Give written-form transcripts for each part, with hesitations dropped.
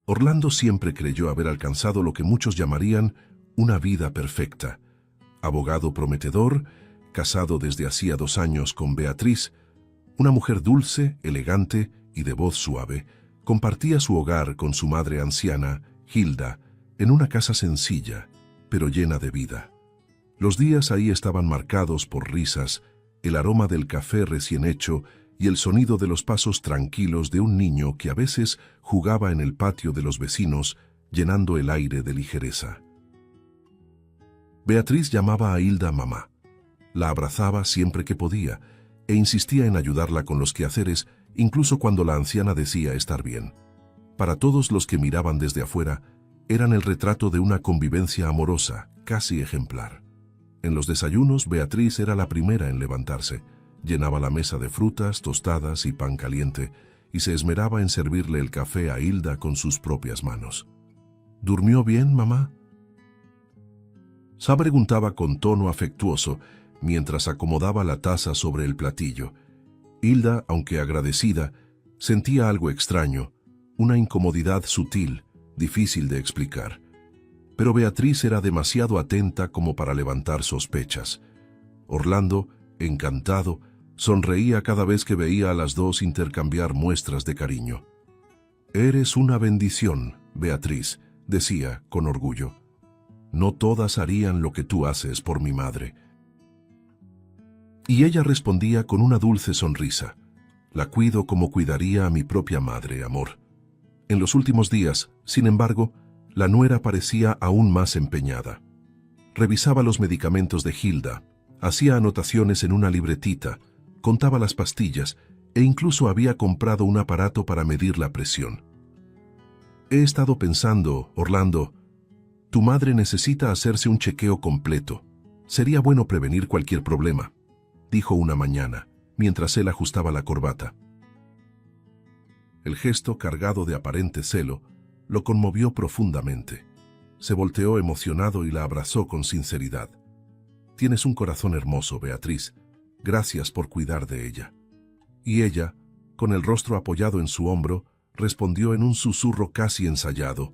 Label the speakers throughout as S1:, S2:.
S1: Orlando siempre creyó haber alcanzado lo que muchos llamarían una vida perfecta. Abogado prometedor, casado desde hacía 2 años con Beatriz, una mujer dulce, elegante y de voz suave, compartía su hogar con su madre anciana, Hilda, en una casa sencilla, pero llena de vida. Los días ahí estaban marcados por risas, el aroma del café recién hecho y el sonido de los pasos tranquilos de un niño que a veces jugaba en el patio de los vecinos, llenando el aire de ligereza. Beatriz llamaba a Hilda mamá. La abrazaba siempre que podía e insistía en ayudarla con los quehaceres, incluso cuando la anciana decía estar bien. Para todos los que miraban desde afuera, eran el retrato de una convivencia amorosa, casi ejemplar. En los desayunos, Beatriz era la primera en levantarse. Llenaba la mesa de frutas, tostadas y pan caliente, y se esmeraba en servirle el café a Hilda con sus propias manos. ¿Durmió bien, mamá?, Sa preguntaba con tono afectuoso, mientras acomodaba la taza sobre el platillo. Hilda, aunque agradecida, sentía algo extraño, una incomodidad sutil, difícil de explicar. Pero Beatriz era demasiado atenta como para levantar sospechas. Orlando, encantado, sonreía cada vez que veía a las dos intercambiar muestras de cariño. «Eres una bendición, Beatriz», decía con orgullo. «No todas harían lo que tú haces por mi madre». Y ella respondía con una dulce sonrisa. «La cuido como cuidaría a mi propia madre, amor». En los últimos días, sin embargo, la nuera parecía aún más empeñada. Revisaba los medicamentos de Hilda, hacía anotaciones en una libretita, contaba las pastillas e incluso había comprado un aparato para medir la presión. «He estado pensando, Orlando, tu madre necesita hacerse un chequeo completo. Sería bueno prevenir cualquier problema», dijo una mañana, mientras él ajustaba la corbata. El gesto, cargado de aparente celo, lo conmovió profundamente. Se volteó emocionado y la abrazó con sinceridad. «Tienes un corazón hermoso, Beatriz. Gracias por cuidar de ella». Y ella, con el rostro apoyado en su hombro, respondió en un susurro casi ensayado: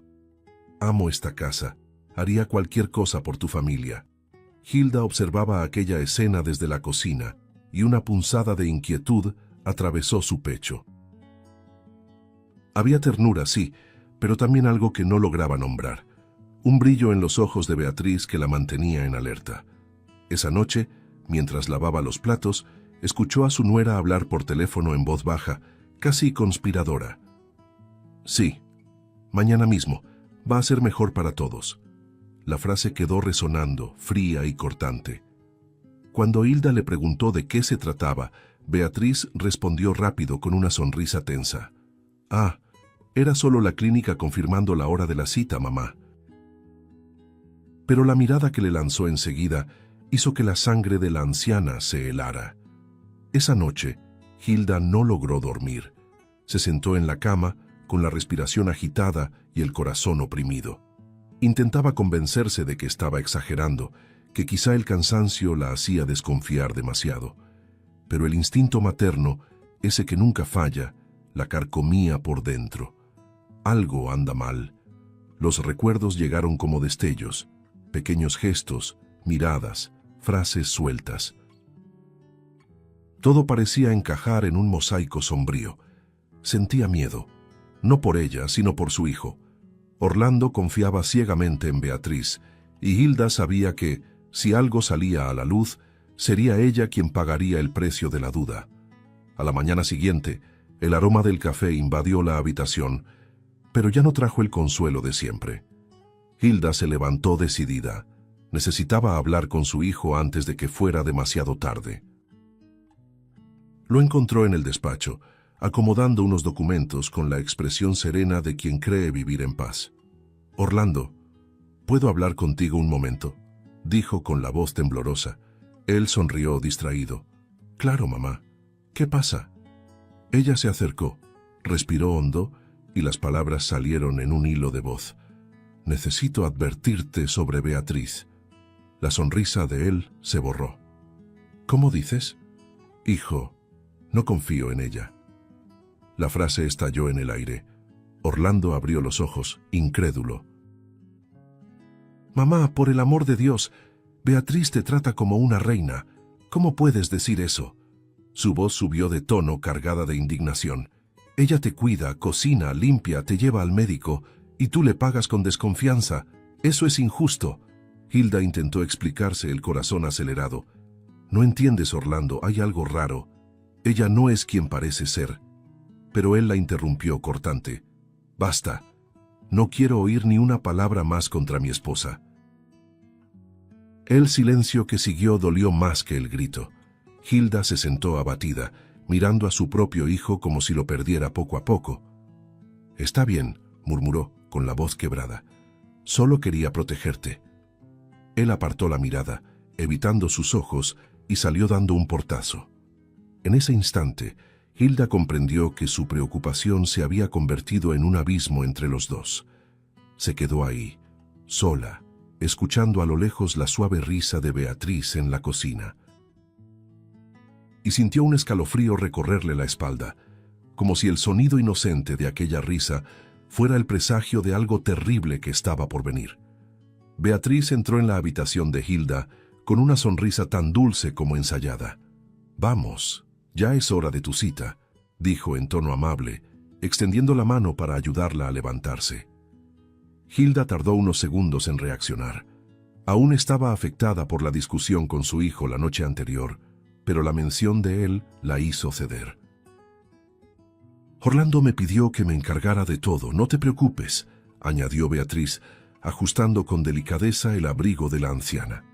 S1: «Amo esta casa. Haría cualquier cosa por tu familia». Hilda observaba aquella escena desde la cocina, y una punzada de inquietud atravesó su pecho. Había ternura, sí, pero también algo que no lograba nombrar. Un brillo en los ojos de Beatriz que la mantenía en alerta. Esa noche, mientras lavaba los platos, escuchó a su nuera hablar por teléfono en voz baja, casi conspiradora. «Sí, mañana mismo. Va a ser mejor para todos». La frase quedó resonando, fría y cortante. Cuando Hilda le preguntó de qué se trataba, Beatriz respondió rápido con una sonrisa tensa. «Ah, era solo la clínica confirmando la hora de la cita, mamá». Pero la mirada que le lanzó enseguida hizo que la sangre de la anciana se helara. Esa noche, Hilda no logró dormir. Se sentó en la cama, con la respiración agitada y el corazón oprimido. Intentaba convencerse de que estaba exagerando, que quizá el cansancio la hacía desconfiar demasiado. Pero el instinto materno, ese que nunca falla, la carcomía por dentro. Algo anda mal. Los recuerdos llegaron como destellos, pequeños gestos, miradas, frases sueltas. Todo parecía encajar en un mosaico sombrío. Sentía miedo, no por ella, sino por su hijo. Orlando confiaba ciegamente en Beatriz, y Hilda sabía que, si algo salía a la luz, sería ella quien pagaría el precio de la duda. A la mañana siguiente, el aroma del café invadió la habitación, pero ya no trajo el consuelo de siempre. Hilda se levantó decidida. Necesitaba hablar con su hijo antes de que fuera demasiado tarde. Lo encontró en el despacho, acomodando unos documentos con la expresión serena de quien cree vivir en paz. «Orlando, ¿puedo hablar contigo un momento?», dijo con la voz temblorosa. Él sonrió distraído. «Claro, mamá. ¿Qué pasa?». Ella se acercó, respiró hondo y las palabras salieron en un hilo de voz. «Necesito advertirte sobre Beatriz». La sonrisa de él se borró. «¿Cómo dices?». «Hijo, no confío en ella». La frase estalló en el aire. Orlando abrió los ojos, incrédulo. «Mamá, por el amor de Dios, Beatriz te trata como una reina. ¿Cómo puedes decir eso?» Su voz subió de tono, cargada de indignación. «Ella te cuida, cocina, limpia, te lleva al médico, y tú le pagas con desconfianza. Eso es injusto». Hilda intentó explicarse, el corazón acelerado. «No entiendes, Orlando, hay algo raro. Ella no es quien parece ser». Pero él la interrumpió cortante. «Basta. No quiero oír ni una palabra más contra mi esposa». El silencio que siguió dolió más que el grito. Hilda se sentó abatida, mirando a su propio hijo como si lo perdiera poco a poco. «Está bien», murmuró, con la voz quebrada. «Solo quería protegerte». Él apartó la mirada, evitando sus ojos, y salió dando un portazo. En ese instante, Hilda comprendió que su preocupación se había convertido en un abismo entre los dos. Se quedó ahí, sola, escuchando a lo lejos la suave risa de Beatriz en la cocina. Y sintió un escalofrío recorrerle la espalda, como si el sonido inocente de aquella risa fuera el presagio de algo terrible que estaba por venir. Beatriz entró en la habitación de Hilda con una sonrisa tan dulce como ensayada. «Vamos, ya es hora de tu cita», dijo en tono amable, extendiendo la mano para ayudarla a levantarse. Hilda tardó unos segundos en reaccionar. Aún estaba afectada por la discusión con su hijo la noche anterior, pero la mención de él la hizo ceder. «Orlando me pidió que me encargara de todo, no te preocupes», añadió Beatriz, ajustando con delicadeza el abrigo de la anciana.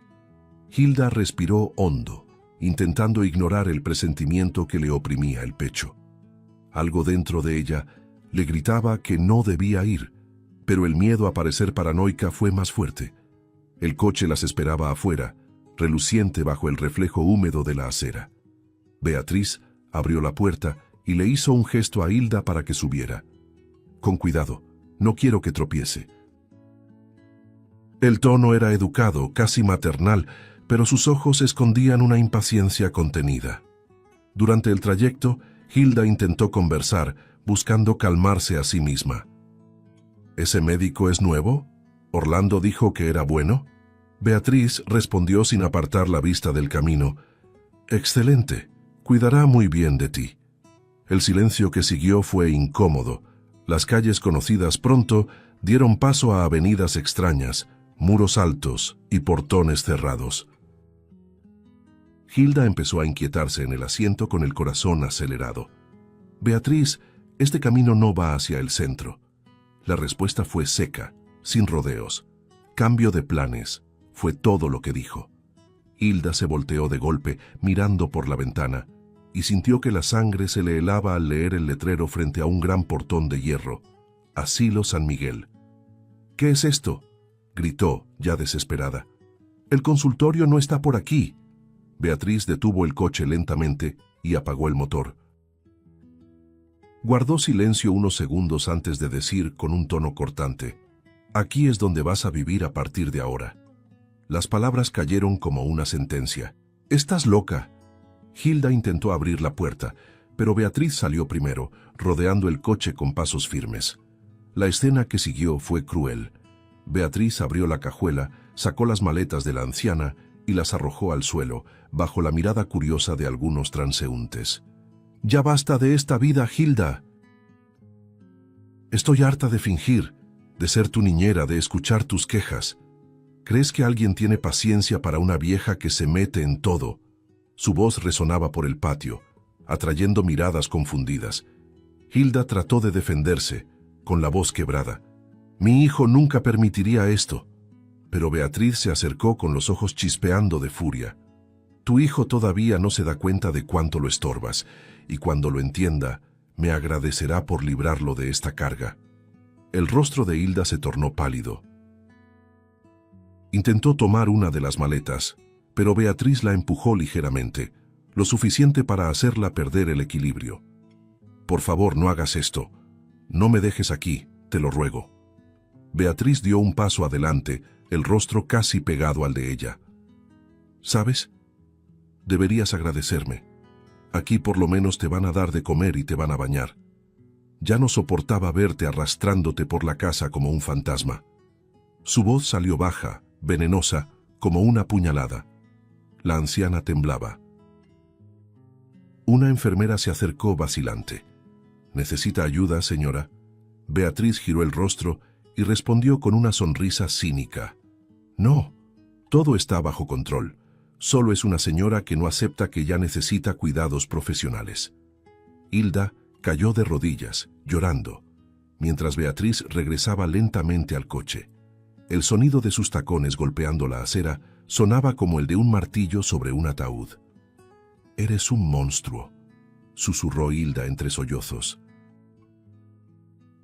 S1: Hilda respiró hondo, intentando ignorar el presentimiento que le oprimía el pecho. Algo dentro de ella le gritaba que no debía ir, pero el miedo a parecer paranoica fue más fuerte. El coche las esperaba afuera, reluciente bajo el reflejo húmedo de la acera. Beatriz abrió la puerta y le hizo un gesto a Hilda para que subiera. «Con cuidado, no quiero que tropiece». El tono era educado, casi maternal, pero sus ojos escondían una impaciencia contenida. Durante el trayecto, Hilda intentó conversar, buscando calmarse a sí misma. «¿Ese médico es nuevo? ¿Orlando dijo que era bueno?» Beatriz respondió sin apartar la vista del camino. «Excelente, cuidará muy bien de ti». El silencio que siguió fue incómodo. Las calles conocidas pronto dieron paso a avenidas extrañas, muros altos y portones cerrados. Hilda empezó a inquietarse en el asiento con el corazón acelerado. «Beatriz, este camino no va hacia el centro». La respuesta fue seca, sin rodeos. «Cambio de planes», fue todo lo que dijo. Hilda se volteó de golpe, mirando por la ventana, y sintió que la sangre se le helaba al leer el letrero frente a un gran portón de hierro. «Asilo San Miguel». «¿Qué es esto?», gritó, ya desesperada. «El consultorio no está por aquí». Beatriz detuvo el coche lentamente y apagó el motor. Guardó silencio unos segundos antes de decir con un tono cortante: «Aquí es donde vas a vivir a partir de ahora». Las palabras cayeron como una sentencia. «¿Estás loca?». Hilda intentó abrir la puerta, pero Beatriz salió primero, rodeando el coche con pasos firmes. La escena que siguió fue cruel. Beatriz abrió la cajuela, sacó las maletas de la anciana y las arrojó al suelo, bajo la mirada curiosa de algunos transeúntes. «Ya basta de esta vida, Hilda. Estoy harta de fingir, de ser tu niñera, de escuchar tus quejas. ¿Crees que alguien tiene paciencia para una vieja que se mete en todo?». Su voz resonaba por el patio, atrayendo miradas confundidas. Hilda trató de defenderse, con la voz quebrada. «Mi hijo nunca permitiría esto». Pero Beatriz se acercó con los ojos chispeando de furia. «Tu hijo todavía no se da cuenta de cuánto lo estorbas, y cuando lo entienda, me agradecerá por librarlo de esta carga». El rostro de Hilda se tornó pálido. Intentó tomar una de las maletas, pero Beatriz la empujó ligeramente, lo suficiente para hacerla perder el equilibrio. «Por favor, no hagas esto. No me dejes aquí, te lo ruego». Beatriz dio un paso adelante, el rostro casi pegado al de ella. «¿Sabes? Deberías agradecerme. Aquí por lo menos te van a dar de comer y te van a bañar. Ya no soportaba verte arrastrándote por la casa como un fantasma. Su voz salió baja, venenosa, como una puñalada. La anciana temblaba. Una enfermera se acercó vacilante. ¿Necesita ayuda, señora? Beatriz giró el rostro y respondió con una sonrisa cínica. No, todo está bajo control. Solo es una señora que no acepta que ya necesita cuidados profesionales. Hilda cayó de rodillas, llorando, mientras Beatriz regresaba lentamente al coche. El sonido de sus tacones golpeando la acera sonaba como el de un martillo sobre un ataúd. «Eres un monstruo», susurró Hilda entre sollozos.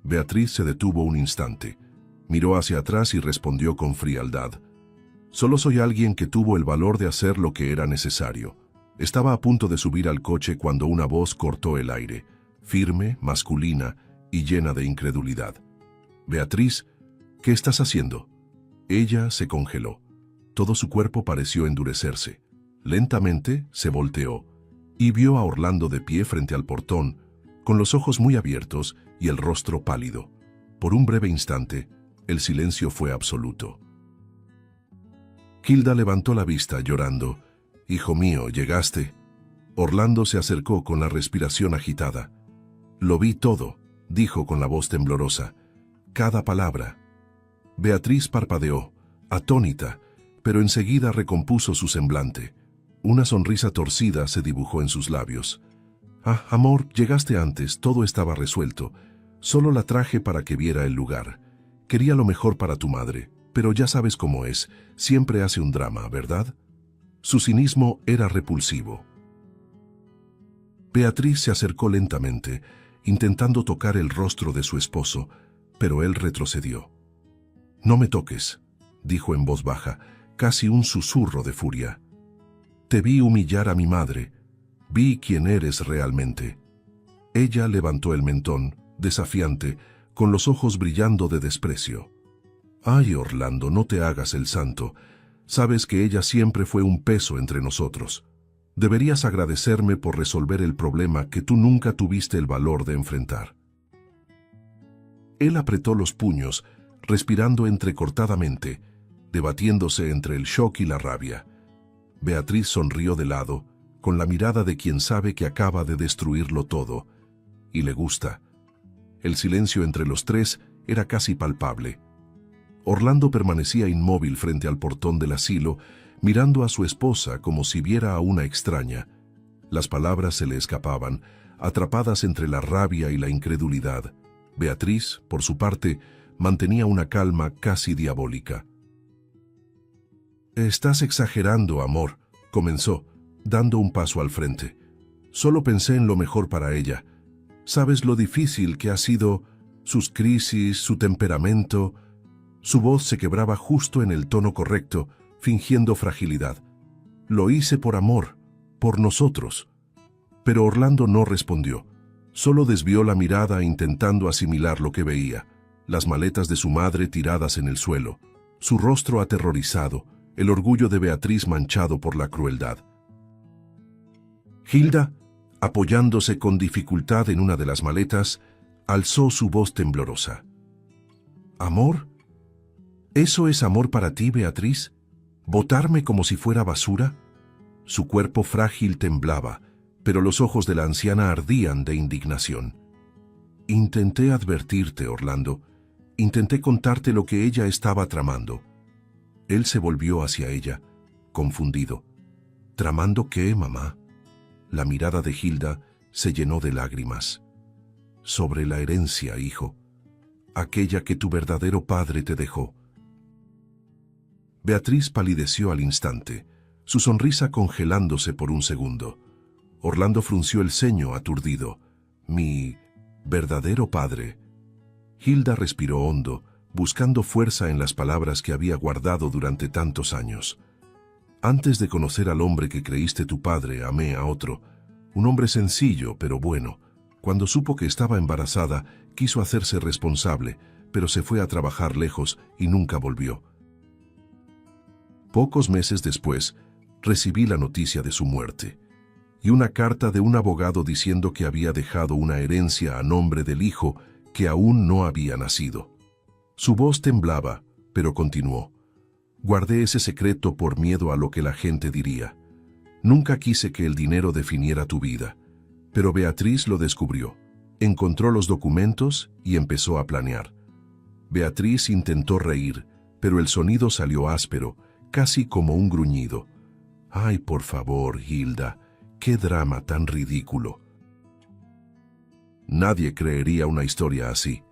S1: Beatriz se detuvo un instante, miró hacia atrás y respondió con frialdad. «Solo soy alguien que tuvo el valor de hacer lo que era necesario». Estaba a punto de subir al coche cuando una voz cortó el aire, firme, masculina y llena de incredulidad. «Beatriz, ¿qué estás haciendo?» Ella se congeló. Todo su cuerpo pareció endurecerse. Lentamente se volteó y vio a Orlando de pie frente al portón, con los ojos muy abiertos y el rostro pálido. Por un breve instante, el silencio fue absoluto. Hilda levantó la vista llorando. «Hijo mío, ¿llegaste?» Orlando se acercó con la respiración agitada. «Lo vi todo», dijo con la voz temblorosa. «Cada palabra». Beatriz parpadeó, atónita, pero enseguida recompuso su semblante. Una sonrisa torcida se dibujó en sus labios. «Ah, amor, llegaste antes, todo estaba resuelto. Solo la traje para que viera el lugar. Quería lo mejor para tu madre, pero ya sabes cómo es, siempre hace un drama, ¿verdad?» Su cinismo era repulsivo. Beatriz se acercó lentamente, intentando tocar el rostro de su esposo, pero él retrocedió. «No me toques», dijo en voz baja, casi un susurro de furia. «Te vi humillar a mi madre. Vi quién eres realmente». Ella levantó el mentón, desafiante, con los ojos brillando de desprecio. «Ay, Orlando, no te hagas el santo. Sabes que ella siempre fue un peso entre nosotros. Deberías agradecerme por resolver el problema que tú nunca tuviste el valor de enfrentar». Él apretó los puños, respirando entrecortadamente, debatiéndose entre el shock y la rabia. Beatriz sonrió de lado, con la mirada de quien sabe que acaba de destruirlo todo. Y le gusta. El silencio entre los tres era casi palpable. Orlando permanecía inmóvil frente al portón del asilo, mirando a su esposa como si viera a una extraña. Las palabras se le escapaban, atrapadas entre la rabia y la incredulidad. Beatriz, por su parte, mantenía una calma casi diabólica. «Estás exagerando, amor», comenzó, dando un paso al frente. «Solo pensé en lo mejor para ella. Sabes lo difícil que ha sido sus crisis, su temperamento». Su voz se quebraba justo en el tono correcto, fingiendo fragilidad. «Lo hice por amor, por nosotros». Pero Orlando no respondió. Solo desvió la mirada intentando asimilar lo que veía. Las maletas de su madre tiradas en el suelo, su rostro aterrorizado, el orgullo de Beatriz manchado por la crueldad. Hilda, apoyándose con dificultad en una de las maletas, alzó su voz temblorosa. «¿Amor? ¿Eso es amor para ti, Beatriz? ¿Botarme como si fuera basura?» Su cuerpo frágil temblaba, pero los ojos de la anciana ardían de indignación. «Intenté advertirte, Orlando. Intenté contarte lo que ella estaba tramando». Él se volvió hacia ella, confundido. «¿Tramando qué, mamá?» La mirada de Hilda se llenó de lágrimas. «Sobre la herencia, hijo. Aquella que tu verdadero padre te dejó». Beatriz palideció al instante, su sonrisa congelándose por un segundo. Orlando frunció el ceño aturdido. «Mi verdadero padre». Hilda respiró hondo, buscando fuerza en las palabras que había guardado durante tantos años. «Antes de conocer al hombre que creíste tu padre, amé a otro, un hombre sencillo pero bueno. Cuando supo que estaba embarazada, quiso hacerse responsable, pero se fue a trabajar lejos y nunca volvió. Pocos meses después, recibí la noticia de su muerte. y una carta de un abogado diciendo que había dejado una herencia a nombre del hijo que aún no había nacido. Su voz temblaba, pero continuó. Guardé ese secreto por miedo a lo que la gente diría. Nunca quise que el dinero definiera tu vida, pero Beatriz lo descubrió. Encontró los documentos y empezó a planear. Beatriz intentó reír, pero el sonido salió áspero, casi como un gruñido. Ay, por favor, Hilda, qué drama tan ridículo. Nadie creería una historia así.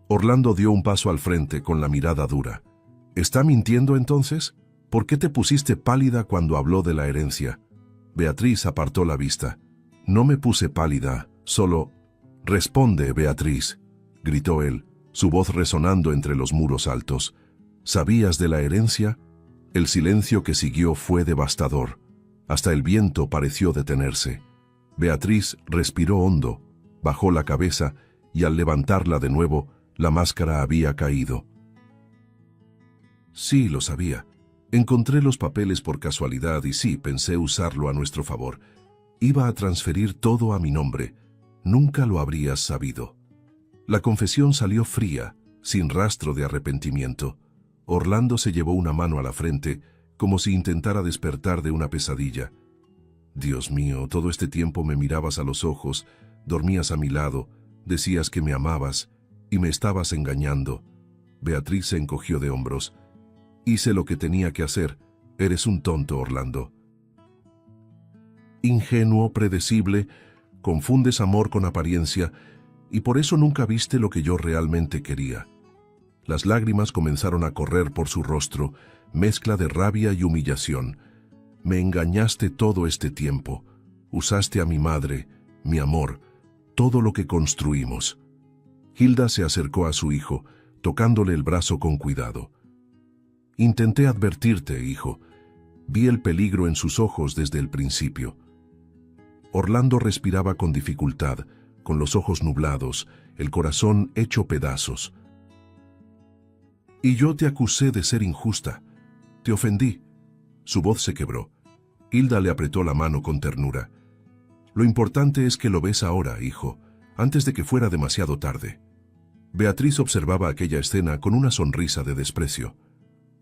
S1: Orlando dio un paso al frente con la mirada dura. ¿Está mintiendo entonces? ¿Por qué te pusiste pálida cuando habló de la herencia? Beatriz apartó la vista. No me puse pálida, solo... Responde, Beatriz, gritó él, su voz resonando entre los muros altos. ¿Sabías de la herencia? El silencio que siguió fue devastador. Hasta el viento pareció detenerse. Beatriz respiró hondo, bajó la cabeza y al levantarla de nuevo, la máscara había caído. Sí, lo sabía. Encontré los papeles por casualidad y sí, pensé usarlo a nuestro favor. Iba a transferir todo a mi nombre. Nunca lo habrías sabido. La confesión salió fría, sin rastro de arrepentimiento. Orlando se llevó una mano a la frente, como si intentara despertar de una pesadilla. Dios mío, todo este tiempo me mirabas a los ojos, dormías a mi lado, decías que me amabas y me estabas engañando. Beatriz se encogió de hombros. Hice lo que tenía que hacer. Eres un tonto, Orlando. Ingenuo, predecible, confundes amor con apariencia y por eso nunca viste lo que yo realmente quería. Las lágrimas comenzaron a correr por su rostro, mezcla de rabia y humillación. Me engañaste todo este tiempo. Usaste a mi madre, mi amor, todo lo que construimos. Hilda se acercó a su hijo, tocándole el brazo con cuidado. Intenté advertirte, hijo. Vi el peligro en sus ojos desde el principio. Orlando respiraba con dificultad, con los ojos nublados, el corazón hecho pedazos. Y yo te acusé de ser injusta. Te ofendí. Su voz se quebró. Hilda le apretó la mano con ternura. Lo importante es que lo ves ahora, hijo, antes de que fuera demasiado tarde. Beatriz observaba aquella escena con una sonrisa de desprecio.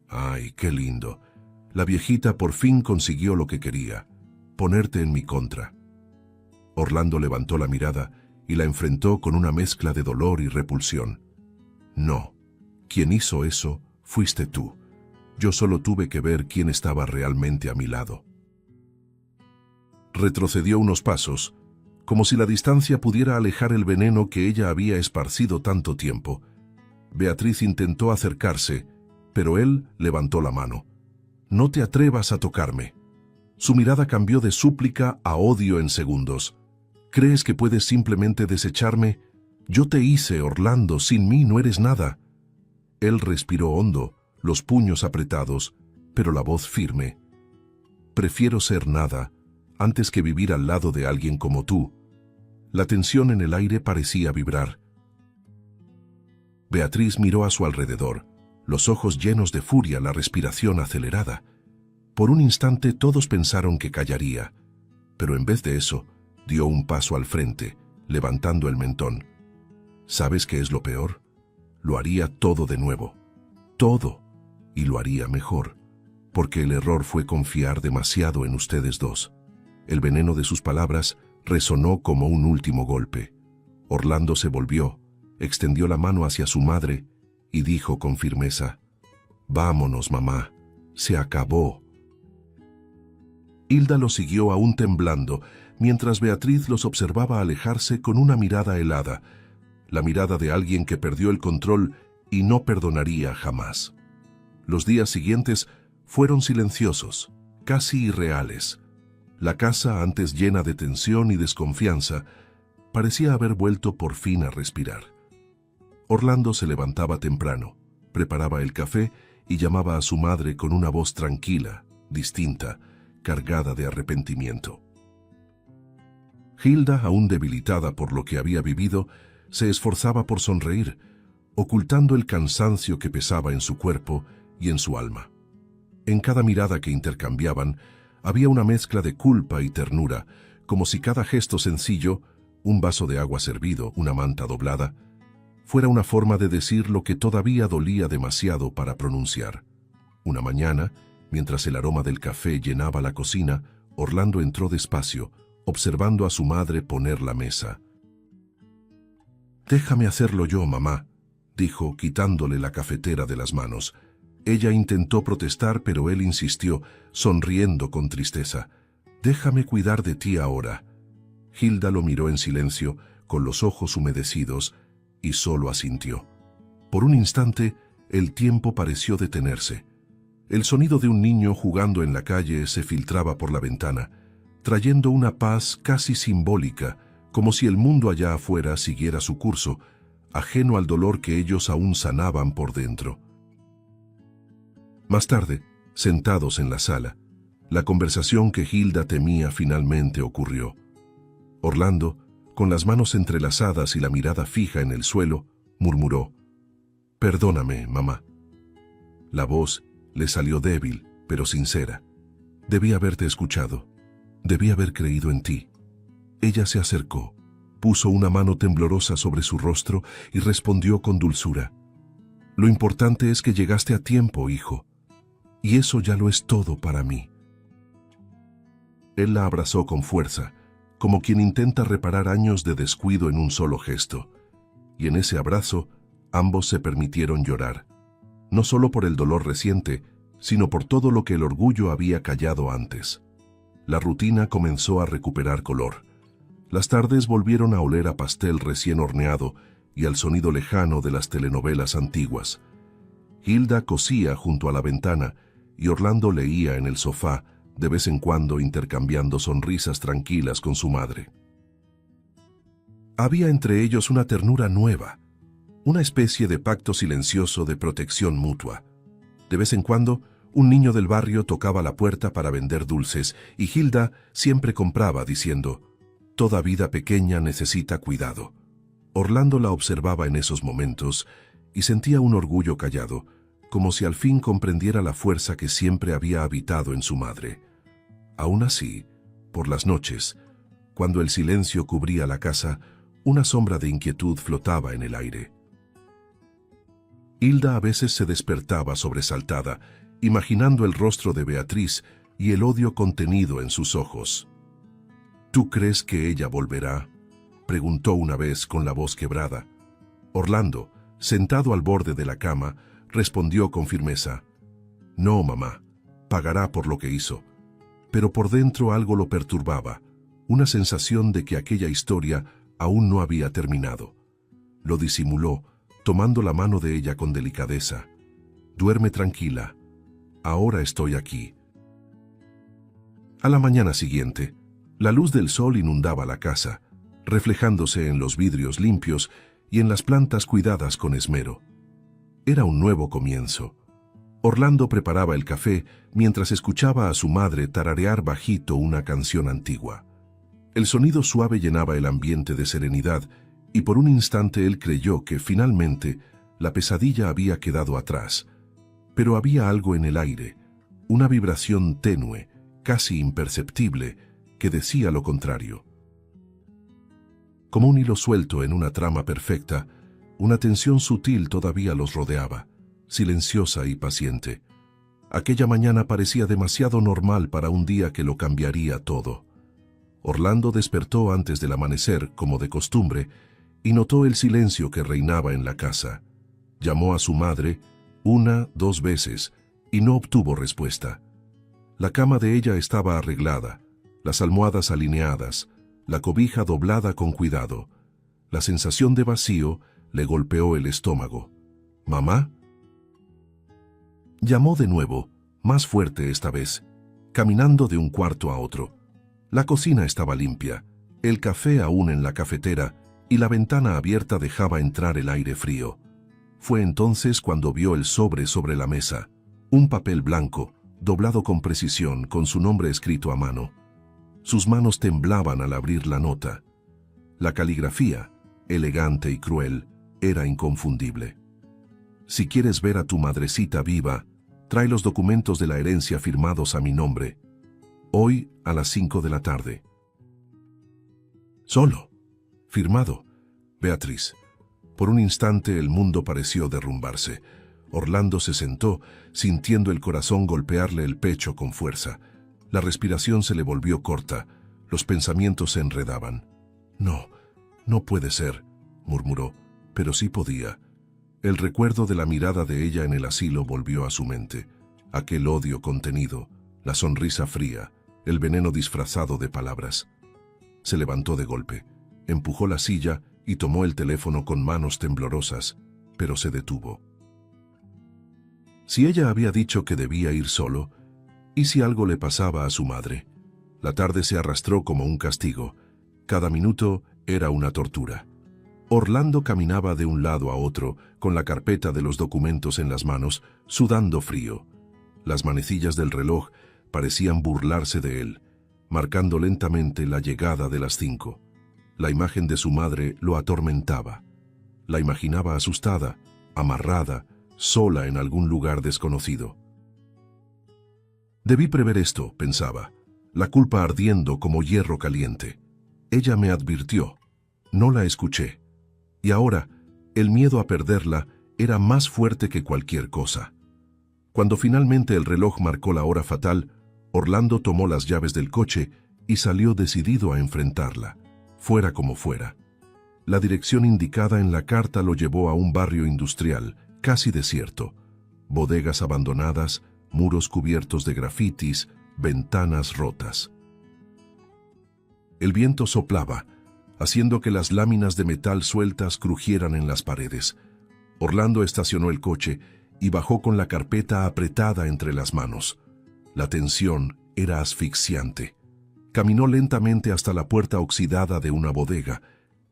S1: Ay, qué lindo. La viejita por fin consiguió lo que quería, ponerte en mi contra. Orlando levantó la mirada y la enfrentó con una mezcla de dolor y repulsión. No, quien hizo eso fuiste tú. Yo solo tuve que ver quién estaba realmente a mi lado. Retrocedió unos pasos, como si la distancia pudiera alejar el veneno que ella había esparcido tanto tiempo. Beatriz intentó acercarse, pero él levantó la mano. No te atrevas a tocarme. Su mirada cambió de súplica a odio en segundos. ¿Crees que puedes simplemente desecharme? Yo te hice, Orlando, sin mí no eres nada. Él respiró hondo, los puños apretados, pero la voz firme. Prefiero ser nada, antes que vivir al lado de alguien como tú. La tensión en el aire parecía vibrar. Beatriz miró a su alrededor, los ojos llenos de furia, la respiración acelerada. Por un instante todos pensaron que callaría, pero en vez de eso, dio un paso al frente, levantando el mentón. ¿Sabes qué es lo peor? Lo haría todo de nuevo. Todo. Y lo haría mejor, porque el error fue confiar demasiado en ustedes dos. El veneno de sus palabras resonó como un último golpe. Orlando se volvió, extendió la mano hacia su madre y dijo con firmeza: «Vámonos, mamá, se acabó». Hilda lo siguió aún temblando, mientras Beatriz los observaba alejarse con una mirada helada, la mirada de alguien que perdió el control y no perdonaría jamás. Los días siguientes fueron silenciosos, casi irreales. La casa, antes llena de tensión y desconfianza, parecía haber vuelto por fin a respirar. Orlando se levantaba temprano, preparaba el café y llamaba a su madre con una voz tranquila, distinta, cargada de arrepentimiento. Hilda, aún debilitada por lo que había vivido, se esforzaba por sonreír, ocultando el cansancio que pesaba en su cuerpo y en su alma. En cada mirada que intercambiaban, había una mezcla de culpa y ternura, como si cada gesto sencillo, un vaso de agua servido, una manta doblada, fuera una forma de decir lo que todavía dolía demasiado para pronunciar. Una mañana, mientras el aroma del café llenaba la cocina, Orlando entró despacio, observando a su madre poner la mesa. «Déjame hacerlo yo, mamá», dijo, quitándole la cafetera de las manos. Ella intentó protestar, pero él insistió, sonriendo con tristeza. «Déjame cuidar de ti ahora». Hilda lo miró en silencio, con los ojos humedecidos, y solo asintió. Por un instante, el tiempo pareció detenerse. El sonido de un niño jugando en la calle se filtraba por la ventana, trayendo una paz casi simbólica, como si el mundo allá afuera siguiera su curso, ajeno al dolor que ellos aún sanaban por dentro. Más tarde, sentados en la sala, la conversación que Hilda temía finalmente ocurrió. Orlando, con las manos entrelazadas y la mirada fija en el suelo, murmuró: «Perdóname, mamá». La voz le salió débil, pero sincera. «Debí haberte escuchado. Debí haber creído en ti». Ella se acercó, puso una mano temblorosa sobre su rostro y respondió con dulzura: «Lo importante es que llegaste a tiempo, hijo. Y eso ya lo es todo para mí». Él la abrazó con fuerza, como quien intenta reparar años de descuido en un solo gesto. Y en ese abrazo, ambos se permitieron llorar, no solo por el dolor reciente, sino por todo lo que el orgullo había callado antes. La rutina comenzó a recuperar color. Las tardes volvieron a oler a pastel recién horneado y al sonido lejano de las telenovelas antiguas. Hilda cosía junto a la ventana y Orlando leía en el sofá, de vez en cuando intercambiando sonrisas tranquilas con su madre. Había entre ellos una ternura nueva, una especie de pacto silencioso de protección mutua. De vez en cuando, un niño del barrio tocaba la puerta para vender dulces y Hilda siempre compraba diciendo: «Toda vida pequeña necesita cuidado». Orlando la observaba en esos momentos y sentía un orgullo callado, como si al fin comprendiera la fuerza que siempre había habitado en su madre. Aún así, por las noches, cuando el silencio cubría la casa, una sombra de inquietud flotaba en el aire. Hilda a veces se despertaba sobresaltada, imaginando el rostro de Beatriz y el odio contenido en sus ojos. «¿Tú crees que ella volverá?», preguntó una vez con la voz quebrada. Orlando, sentado al borde de la cama, respondió con firmeza: «No, mamá, pagará por lo que hizo». Pero por dentro algo lo perturbaba, una sensación de que aquella historia aún no había terminado. Lo disimuló, tomando la mano de ella con delicadeza. «Duerme tranquila. Ahora estoy aquí». A la mañana siguiente, la luz del sol inundaba la casa, reflejándose en los vidrios limpios y en las plantas cuidadas con esmero. Era un nuevo comienzo. Orlando preparaba el café mientras escuchaba a su madre tararear bajito una canción antigua. El sonido suave llenaba el ambiente de serenidad y por un instante él creyó que finalmente la pesadilla había quedado atrás. Pero había algo en el aire, una vibración tenue, casi imperceptible, que decía lo contrario. Como un hilo suelto en una trama perfecta, una tensión sutil todavía los rodeaba, silenciosa y paciente. Aquella mañana parecía demasiado normal para un día que lo cambiaría todo. Orlando despertó antes del amanecer, como de costumbre, y notó el silencio que reinaba en la casa. Llamó a su madre 1, 2 veces, y no obtuvo respuesta. La cama de ella estaba arreglada, las almohadas alineadas, la cobija doblada con cuidado. La sensación de vacío le golpeó el estómago. «¿Mamá?». Llamó de nuevo, más fuerte esta vez, caminando de un cuarto a otro. La cocina estaba limpia, el café aún en la cafetera y la ventana abierta dejaba entrar el aire frío. Fue entonces cuando vio el sobre la mesa, un papel blanco, doblado con precisión, con su nombre escrito a mano. Sus manos temblaban al abrir la nota. La caligrafía, elegante y cruel, era inconfundible. «Si quieres ver a tu madrecita viva, trae los documentos de la herencia firmados a mi nombre. Hoy a las 5 de la tarde». Solo. Firmado. Beatriz. Por un instante el mundo pareció derrumbarse. Orlando se sentó, sintiendo el corazón golpearle el pecho con fuerza. La respiración se le volvió corta. Los pensamientos se enredaban. No, no puede ser, murmuró, pero sí podía. El recuerdo de la mirada de ella en el asilo volvió a su mente. Aquel odio contenido, la sonrisa fría, el veneno disfrazado de palabras. Se levantó de golpe, empujó la silla y tomó el teléfono con manos temblorosas, pero se detuvo. Si ella había dicho que debía ir solo, ¿y si algo le pasaba a su madre? La tarde se arrastró como un castigo. Cada minuto era una tortura. Orlando caminaba de un lado a otro, con la carpeta de los documentos en las manos, sudando frío. Las manecillas del reloj parecían burlarse de él, marcando lentamente la llegada de las 5. La imagen de su madre lo atormentaba. La imaginaba asustada, amarrada, sola en algún lugar desconocido. Debí prever esto, pensaba, la culpa ardiendo como hierro caliente. Ella me advirtió. No la escuché. Y ahora, el miedo a perderla era más fuerte que cualquier cosa. Cuando finalmente el reloj marcó la hora fatal, Orlando tomó las llaves del coche y salió decidido a enfrentarla, fuera como fuera. La dirección indicada en la carta lo llevó a un barrio industrial, casi desierto. Bodegas abandonadas, muros cubiertos de grafitis, ventanas rotas. El viento soplaba, haciendo que las láminas de metal sueltas crujieran en las paredes. Orlando estacionó el coche y bajó con la carpeta apretada entre las manos. La tensión era asfixiante. Caminó lentamente hasta la puerta oxidada de una bodega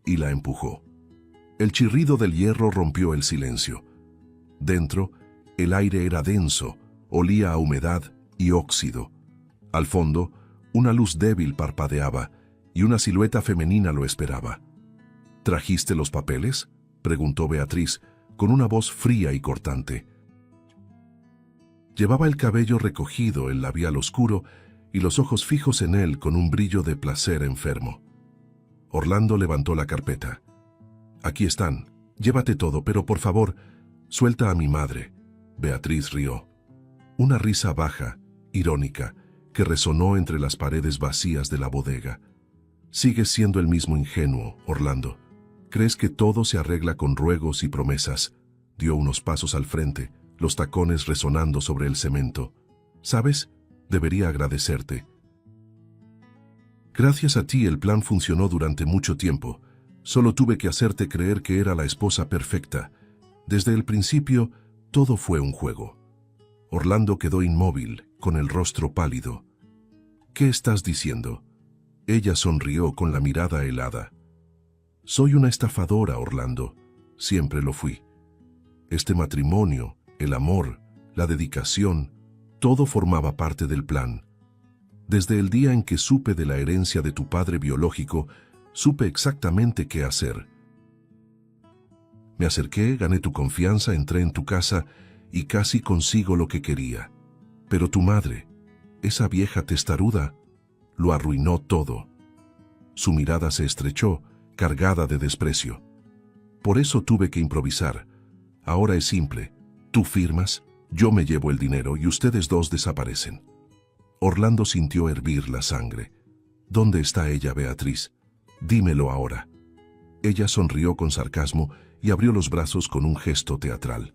S1: y la empujó. El chirrido del hierro rompió el silencio. Dentro, el aire era denso, olía a humedad y óxido. Al fondo, una luz débil parpadeaba y una silueta femenina lo esperaba. ¿Trajiste los papeles?, preguntó Beatriz, con una voz fría y cortante. Llevaba el cabello recogido, el labial oscuro y los ojos fijos en él con un brillo de placer enfermo. Orlando levantó la carpeta. Aquí están, llévate todo, pero por favor, suelta a mi madre. Beatriz rió. Una risa baja, irónica, que resonó entre las paredes vacías de la bodega. Sigues siendo el mismo ingenuo, Orlando. Crees que todo se arregla con ruegos y promesas. Dio unos pasos al frente, los tacones resonando sobre el cemento. ¿Sabes? Debería agradecerte. Gracias a ti el plan funcionó durante mucho tiempo. Solo tuve que hacerte creer que era la esposa perfecta. Desde el principio, todo fue un juego. Orlando quedó inmóvil, con el rostro pálido. ¿Qué estás diciendo? Ella sonrió con la mirada helada. Soy una estafadora, Orlando. Siempre lo fui. Este matrimonio, el amor, la dedicación, todo formaba parte del plan. Desde el día en que supe de la herencia de tu padre biológico, supe exactamente qué hacer. Me acerqué, gané tu confianza, entré en tu casa y casi consigo lo que quería. Pero tu madre, esa vieja testaruda, lo arruinó todo. Su mirada se estrechó, cargada de desprecio. Por eso tuve que improvisar. Ahora es simple. Tú firmas, yo me llevo el dinero y ustedes dos desaparecen. Orlando sintió hervir la sangre. ¿Dónde está ella, Beatriz? Dímelo ahora. Ella sonrió con sarcasmo y abrió los brazos con un gesto teatral.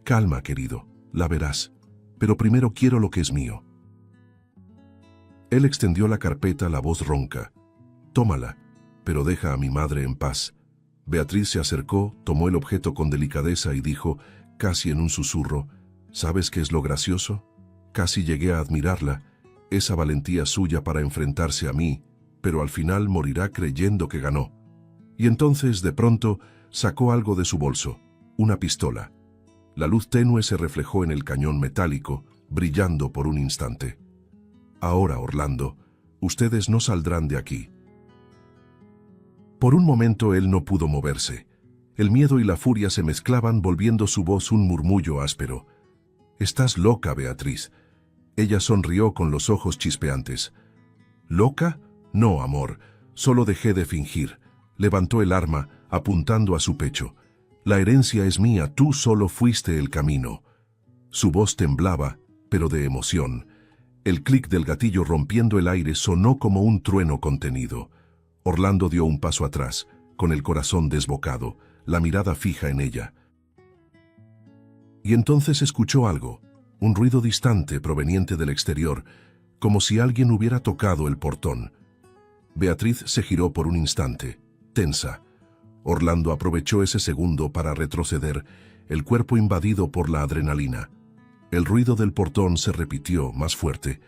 S1: Calma, querido, la verás. Pero primero quiero lo que es mío. Él extendió la carpeta, la voz ronca. Tómala, pero deja a mi madre en paz. Beatriz se acercó, tomó el objeto con delicadeza y dijo, casi en un susurro, ¿sabes qué es lo gracioso? Casi llegué a admirarla, esa valentía suya para enfrentarse a mí, pero al final morirá creyendo que ganó. Y entonces, de pronto, sacó algo de su bolso, una pistola. La luz tenue se reflejó en el cañón metálico, brillando por un instante. Ahora, Orlando, ustedes no saldrán de aquí. Por un momento él no pudo moverse. El miedo y la furia se mezclaban, volviendo su voz un murmullo áspero. «Estás loca, Beatriz». Ella sonrió con los ojos chispeantes. «¿Loca? No, amor. Solo dejé de fingir. Levantó el arma, apuntando a su pecho. La herencia es mía, tú solo fuiste el camino. Su voz temblaba, pero de emoción. El clic del gatillo rompiendo el aire sonó como un trueno contenido. Orlando dio un paso atrás, con el corazón desbocado, la mirada fija en ella. Y entonces escuchó algo, un ruido distante proveniente del exterior, como si alguien hubiera tocado el portón. Beatriz se giró por un instante, tensa. Orlando aprovechó ese segundo para retroceder, el cuerpo invadido por la adrenalina. El ruido del portón se repitió, más fuerte.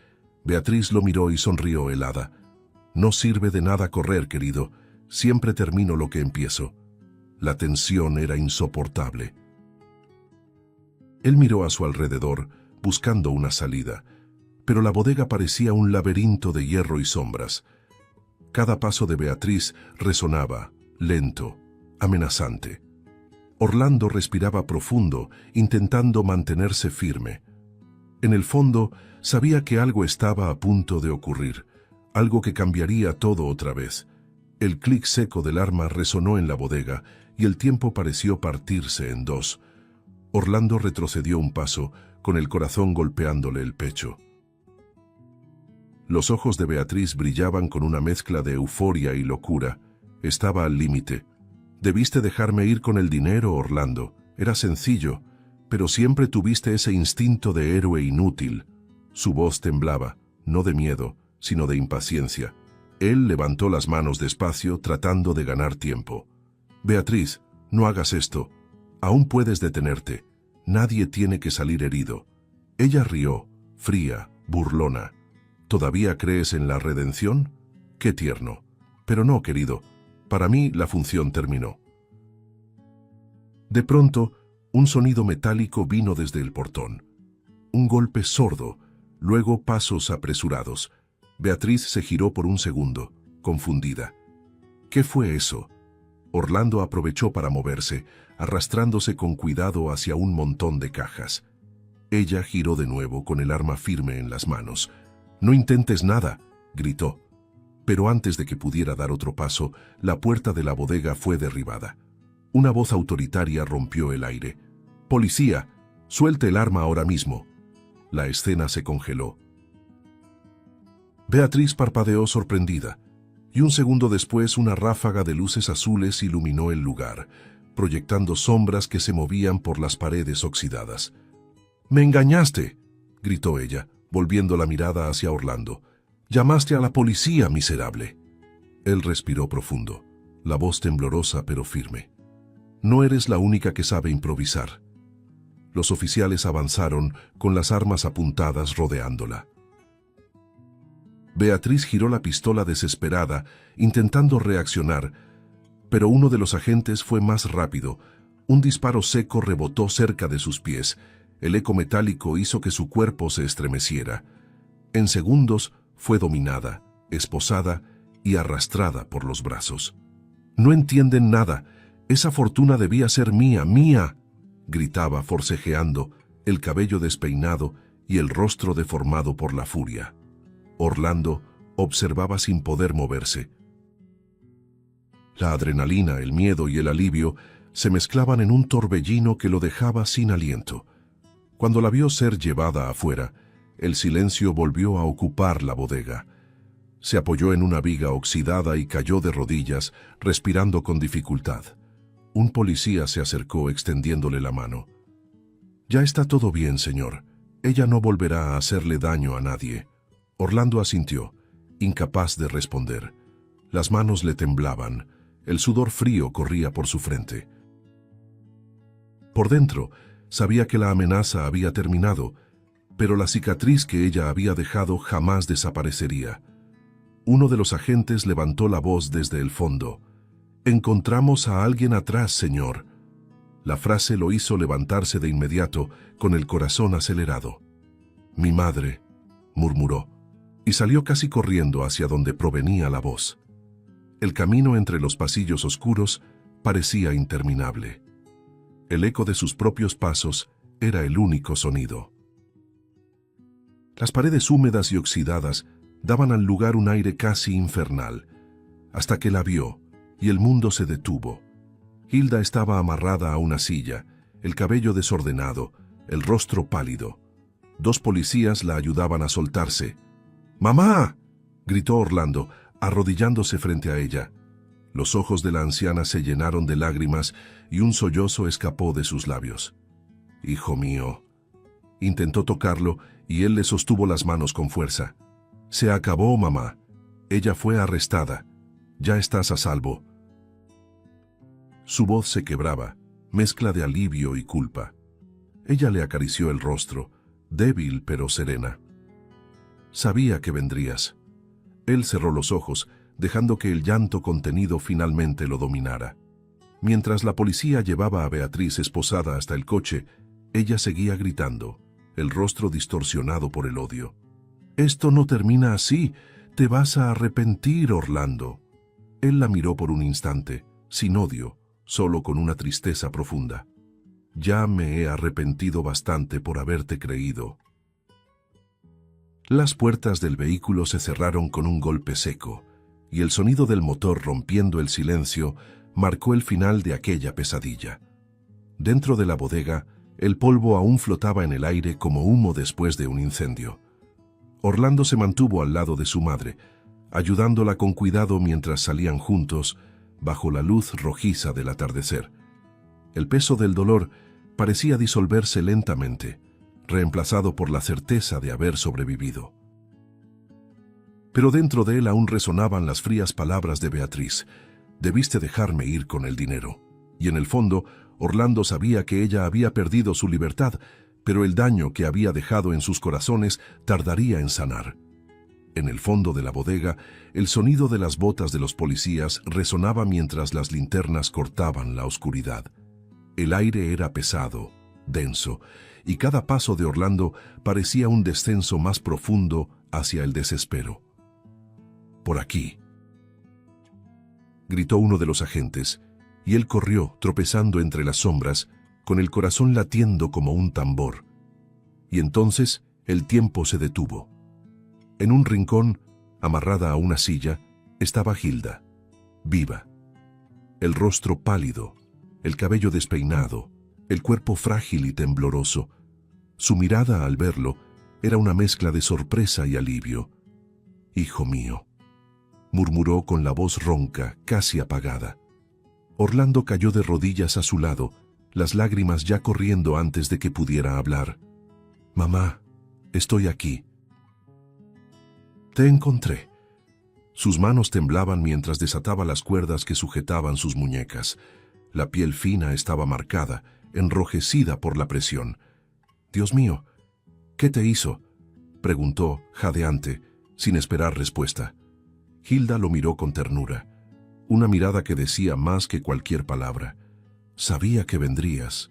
S1: Beatriz lo miró y sonrió helada. No sirve de nada correr, querido. Siempre termino lo que empiezo. La tensión era insoportable. Él miró a su alrededor, buscando una salida, pero la bodega parecía un laberinto de hierro y sombras. Cada paso de Beatriz resonaba, lento, amenazante. Orlando respiraba profundo, intentando mantenerse firme. En el fondo, sabía que algo estaba a punto de ocurrir, algo que cambiaría todo otra vez. El clic seco del arma resonó en la bodega y el tiempo pareció partirse en dos. Orlando retrocedió un paso, con el corazón golpeándole el pecho. Los ojos de Beatriz brillaban con una mezcla de euforia y locura. Estaba al límite. Debiste dejarme ir con el dinero, Orlando. Era sencillo, pero siempre tuviste ese instinto de héroe inútil. Su voz temblaba, no de miedo, sino de impaciencia. Él levantó las manos despacio, tratando de ganar tiempo. Beatriz, no hagas esto. Aún puedes detenerte. Nadie tiene que salir herido. Ella rió, fría, burlona. ¿Todavía crees en la redención? Qué tierno. Pero no, querido. Para mí, la función terminó. De pronto, un sonido metálico vino desde el portón. Un golpe sordo, luego pasos apresurados. Beatriz se giró por un segundo, confundida. ¿Qué fue eso? Orlando aprovechó para moverse, arrastrándose con cuidado hacia un montón de cajas. Ella giró de nuevo con el arma firme en las manos. «No intentes nada», gritó. Pero antes de que pudiera dar otro paso, la puerta de la bodega fue derribada. Una voz autoritaria rompió el aire. «¡Policía! ¡Suelte el arma ahora mismo!». La escena se congeló. Beatriz parpadeó sorprendida, y un segundo después una ráfaga de luces azules iluminó el lugar, proyectando sombras que se movían por las paredes oxidadas. «¡Me engañaste!», gritó ella, volviendo la mirada hacia Orlando. «Llamaste a la policía, miserable». Él respiró profundo, la voz temblorosa pero firme. «No eres la única que sabe improvisar». Los oficiales avanzaron, con las armas apuntadas rodeándola. Beatriz giró la pistola desesperada, intentando reaccionar, pero uno de los agentes fue más rápido. Un disparo seco rebotó cerca de sus pies. El eco metálico hizo que su cuerpo se estremeciera. En segundos fue dominada, esposada y arrastrada por los brazos. «No entienden nada. Esa fortuna debía ser mía, mía», gritaba forcejeando, el cabello despeinado y el rostro deformado por la furia. Orlando observaba sin poder moverse. La adrenalina, el miedo y el alivio se mezclaban en un torbellino que lo dejaba sin aliento. Cuando la vio ser llevada afuera, el silencio volvió a ocupar la bodega. Se apoyó en una viga oxidada y cayó de rodillas, respirando con dificultad. Un policía se acercó extendiéndole la mano. «Ya está todo bien, señor. Ella no volverá a hacerle daño a nadie». Orlando asintió, incapaz de responder. Las manos le temblaban, el sudor frío corría por su frente. Por dentro, sabía que la amenaza había terminado, pero la cicatriz que ella había dejado jamás desaparecería. Uno de los agentes levantó la voz desde el fondo. «Encontramos a alguien atrás, señor». La frase lo hizo levantarse de inmediato, con el corazón acelerado. «Mi madre», murmuró, y salió casi corriendo hacia donde provenía la voz. El camino entre los pasillos oscuros parecía interminable. El eco de sus propios pasos era el único sonido. Las paredes húmedas y oxidadas daban al lugar un aire casi infernal. hasta que la vio, y el mundo se detuvo. Hilda estaba amarrada a una silla, el cabello desordenado, el rostro pálido. 2 policías la ayudaban a soltarse. ¡Mamá!, gritó Orlando, arrodillándose frente a ella. Los ojos de la anciana se llenaron de lágrimas y un sollozo escapó de sus labios. «Hijo mío». Intentó tocarlo y él le sostuvo las manos con fuerza. «Se acabó, mamá. Ella fue arrestada. Ya estás a salvo». Su voz se quebraba, mezcla de alivio y culpa. Ella le acarició el rostro, débil pero serena. «Sabía que vendrías». Él cerró los ojos, dejando que el llanto contenido finalmente lo dominara. Mientras la policía llevaba a Beatriz esposada hasta el coche, ella seguía gritando, el rostro distorsionado por el odio. «Esto no termina así. Te vas a arrepentir, Orlando». Él la miró por un instante, sin odio, solo con una tristeza profunda. «Ya me he arrepentido bastante por haberte creído». Las puertas del vehículo se cerraron con un golpe seco, y el sonido del motor rompiendo el silencio marcó el final de aquella pesadilla. Dentro de la bodega, el polvo aún flotaba en el aire como humo después de un incendio. Orlando se mantuvo al lado de su madre, ayudándola con cuidado mientras salían juntos bajo la luz rojiza del atardecer. El peso del dolor parecía disolverse lentamente, reemplazado por la certeza de haber sobrevivido. Pero dentro de él aún resonaban las frías palabras de Beatriz: «Debiste dejarme ir con el dinero». Y en el fondo, Orlando sabía que ella había perdido su libertad, pero el daño que había dejado en sus corazones tardaría en sanar. En el fondo de la bodega, el sonido de las botas de los policías resonaba mientras las linternas cortaban la oscuridad. El aire era pesado, denso, y cada paso de Orlando parecía un descenso más profundo hacia el desespero. «Por aquí», gritó uno de los agentes, y él corrió, tropezando entre las sombras, con el corazón latiendo como un tambor. Y entonces el tiempo se detuvo. En un rincón, amarrada a una silla, estaba Hilda, viva. El rostro pálido, el cabello despeinado, el cuerpo frágil y tembloroso. Su mirada al verlo era una mezcla de sorpresa y alivio. «Hijo mío», murmuró con la voz ronca, casi apagada. Orlando cayó de rodillas a su lado, las lágrimas ya corriendo antes de que pudiera hablar. «Mamá, estoy aquí». «Te encontré». Sus manos temblaban mientras desataba las cuerdas que sujetaban sus muñecas. La piel fina estaba marcada, enrojecida por la presión. «Dios mío, ¿qué te hizo?», preguntó, jadeante, sin esperar respuesta. Hilda lo miró con ternura, una mirada que decía más que cualquier palabra. «Sabía que vendrías.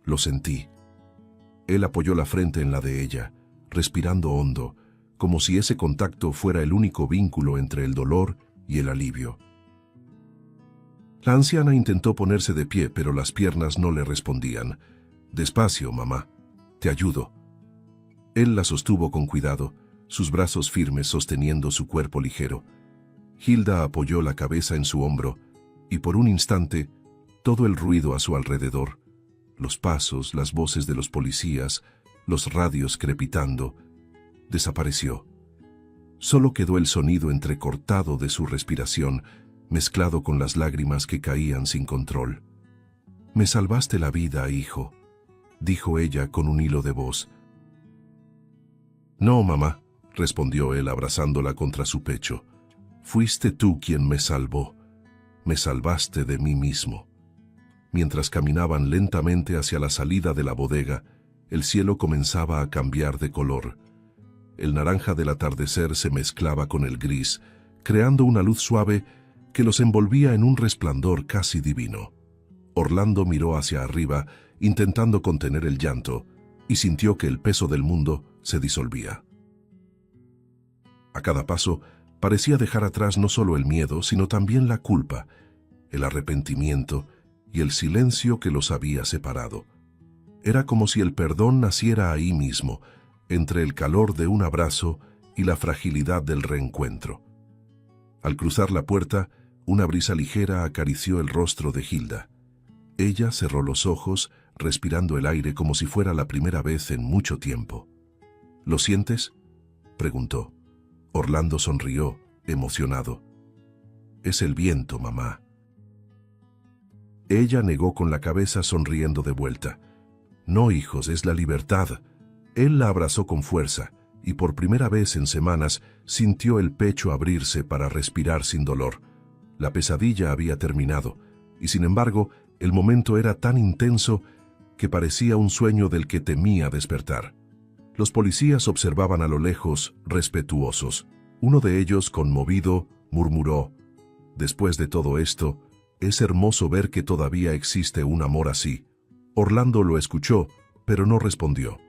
S1: Lo sentí». Él apoyó la frente en la de ella, respirando hondo, como si ese contacto fuera el único vínculo entre el dolor y el alivio. La anciana intentó ponerse de pie, pero las piernas no le respondían. «Despacio, mamá. Te ayudo». Él la sostuvo con cuidado, sus brazos firmes sosteniendo su cuerpo ligero. Hilda apoyó la cabeza en su hombro, y por un instante, todo el ruido a su alrededor, los pasos, las voces de los policías, los radios crepitando, desapareció. Solo quedó el sonido entrecortado de su respiración, mezclado con las lágrimas que caían sin control. «Me salvaste la vida, hijo», dijo ella con un hilo de voz. «No, mamá», respondió él abrazándola contra su pecho. «Fuiste tú quien me salvó. Me salvaste de mí mismo». Mientras caminaban lentamente hacia la salida de la bodega, el cielo comenzaba a cambiar de color. El naranja del atardecer se mezclaba con el gris, creando una luz suave que los envolvía en un resplandor casi divino. Orlando miró hacia arriba, intentando contener el llanto, y sintió que el peso del mundo se disolvía. A cada paso, parecía dejar atrás no solo el miedo, sino también la culpa, el arrepentimiento y el silencio que los había separado. Era como si el perdón naciera ahí mismo, entre el calor de un abrazo y la fragilidad del reencuentro. Al cruzar la puerta, una brisa ligera acarició el rostro de Hilda. Ella cerró los ojos, respirando el aire como si fuera la primera vez en mucho tiempo. ¿Lo sientes?, preguntó. Orlando sonrió, emocionado. Es el viento, mamá. Ella negó con la cabeza, sonriendo de vuelta. No, hijos, es la libertad. Él la abrazó con fuerza, y por primera vez en semanas sintió el pecho abrirse para respirar sin dolor. La pesadilla había terminado, y sin embargo, el momento era tan intenso que parecía un sueño del que temía despertar. Los policías observaban a lo lejos, respetuosos. Uno de ellos, conmovido, murmuró: «Después de todo esto, es hermoso ver que todavía existe un amor así». Orlando lo escuchó, pero no respondió.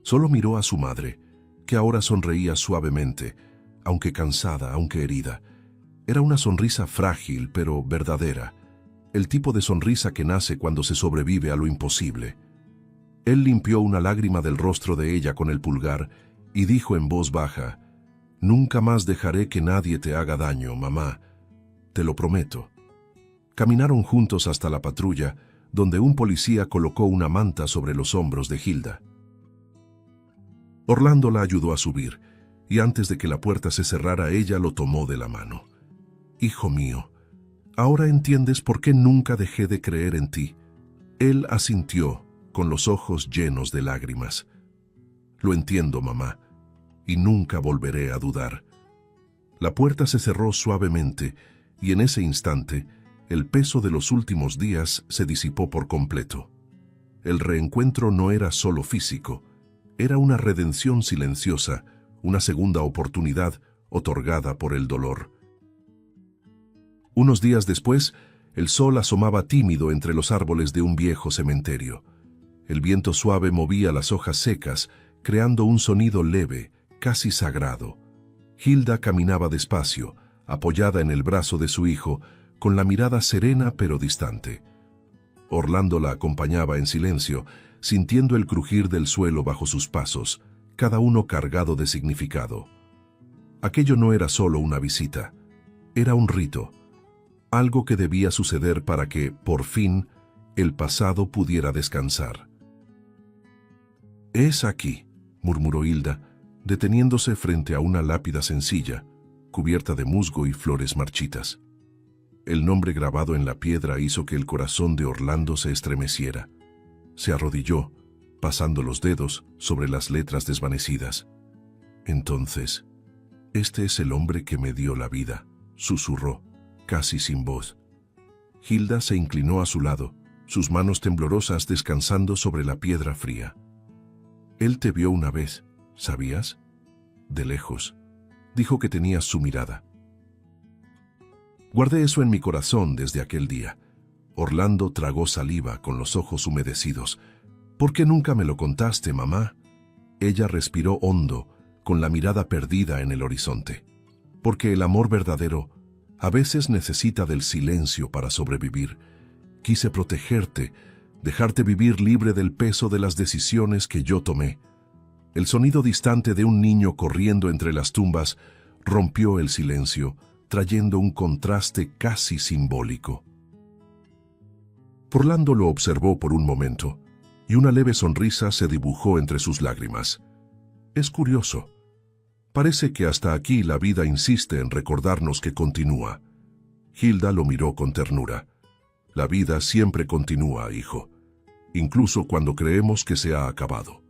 S1: Solo miró a su madre, que ahora sonreía suavemente, aunque cansada, aunque herida. Era una sonrisa frágil, pero verdadera, el tipo de sonrisa que nace cuando se sobrevive a lo imposible. Él limpió una lágrima del rostro de ella con el pulgar y dijo en voz baja: «Nunca más dejaré que nadie te haga daño, mamá. Te lo prometo». Caminaron juntos hasta la patrulla, donde un policía colocó una manta sobre los hombros de Hilda. Orlando la ayudó a subir, y antes de que la puerta se cerrara, ella lo tomó de la mano. «Hijo mío, ahora entiendes por qué nunca dejé de creer en ti». Él asintió, con los ojos llenos de lágrimas. «Lo entiendo, mamá, y nunca volveré a dudar». La puerta se cerró suavemente, y en ese instante, el peso de los últimos días se disipó por completo. El reencuentro no era solo físico, era una redención silenciosa, una segunda oportunidad otorgada por el dolor. Unos días después, el sol asomaba tímido entre los árboles de un viejo cementerio. El viento suave movía las hojas secas, creando un sonido leve, casi sagrado. Hilda caminaba despacio, apoyada en el brazo de su hijo, con la mirada serena pero distante. Orlando la acompañaba en silencio, sintiendo el crujir del suelo bajo sus pasos, cada uno cargado de significado. Aquello no era solo una visita, era un rito, algo que debía suceder para que, por fin, el pasado pudiera descansar. «Es aquí», murmuró Hilda, deteniéndose frente a una lápida sencilla, cubierta de musgo y flores marchitas. El nombre grabado en la piedra hizo que el corazón de Orlando se estremeciera. Se arrodilló, pasando los dedos sobre las letras desvanecidas. «Entonces, este es el hombre que me dio la vida», susurró, casi sin voz. Hilda se inclinó a su lado, sus manos temblorosas descansando sobre la piedra fría. «Él te vio una vez, ¿sabías? De lejos. Dijo que tenías su mirada». Guardé eso en mi corazón desde aquel día. Orlando tragó saliva con los ojos humedecidos. «¿Por qué nunca me lo contaste, mamá?». Ella respiró hondo, con la mirada perdida en el horizonte. «Porque el amor verdadero a veces necesita del silencio para sobrevivir. Quise protegerte, dejarte vivir libre del peso de las decisiones que yo tomé». El sonido distante de un niño corriendo entre las tumbas rompió el silencio, trayendo un contraste casi simbólico. Orlando lo observó por un momento, y una leve sonrisa se dibujó entre sus lágrimas. «Es curioso. Parece que hasta aquí la vida insiste en recordarnos que continúa». Hilda lo miró con ternura. «La vida siempre continúa, hijo, incluso cuando creemos que se ha acabado».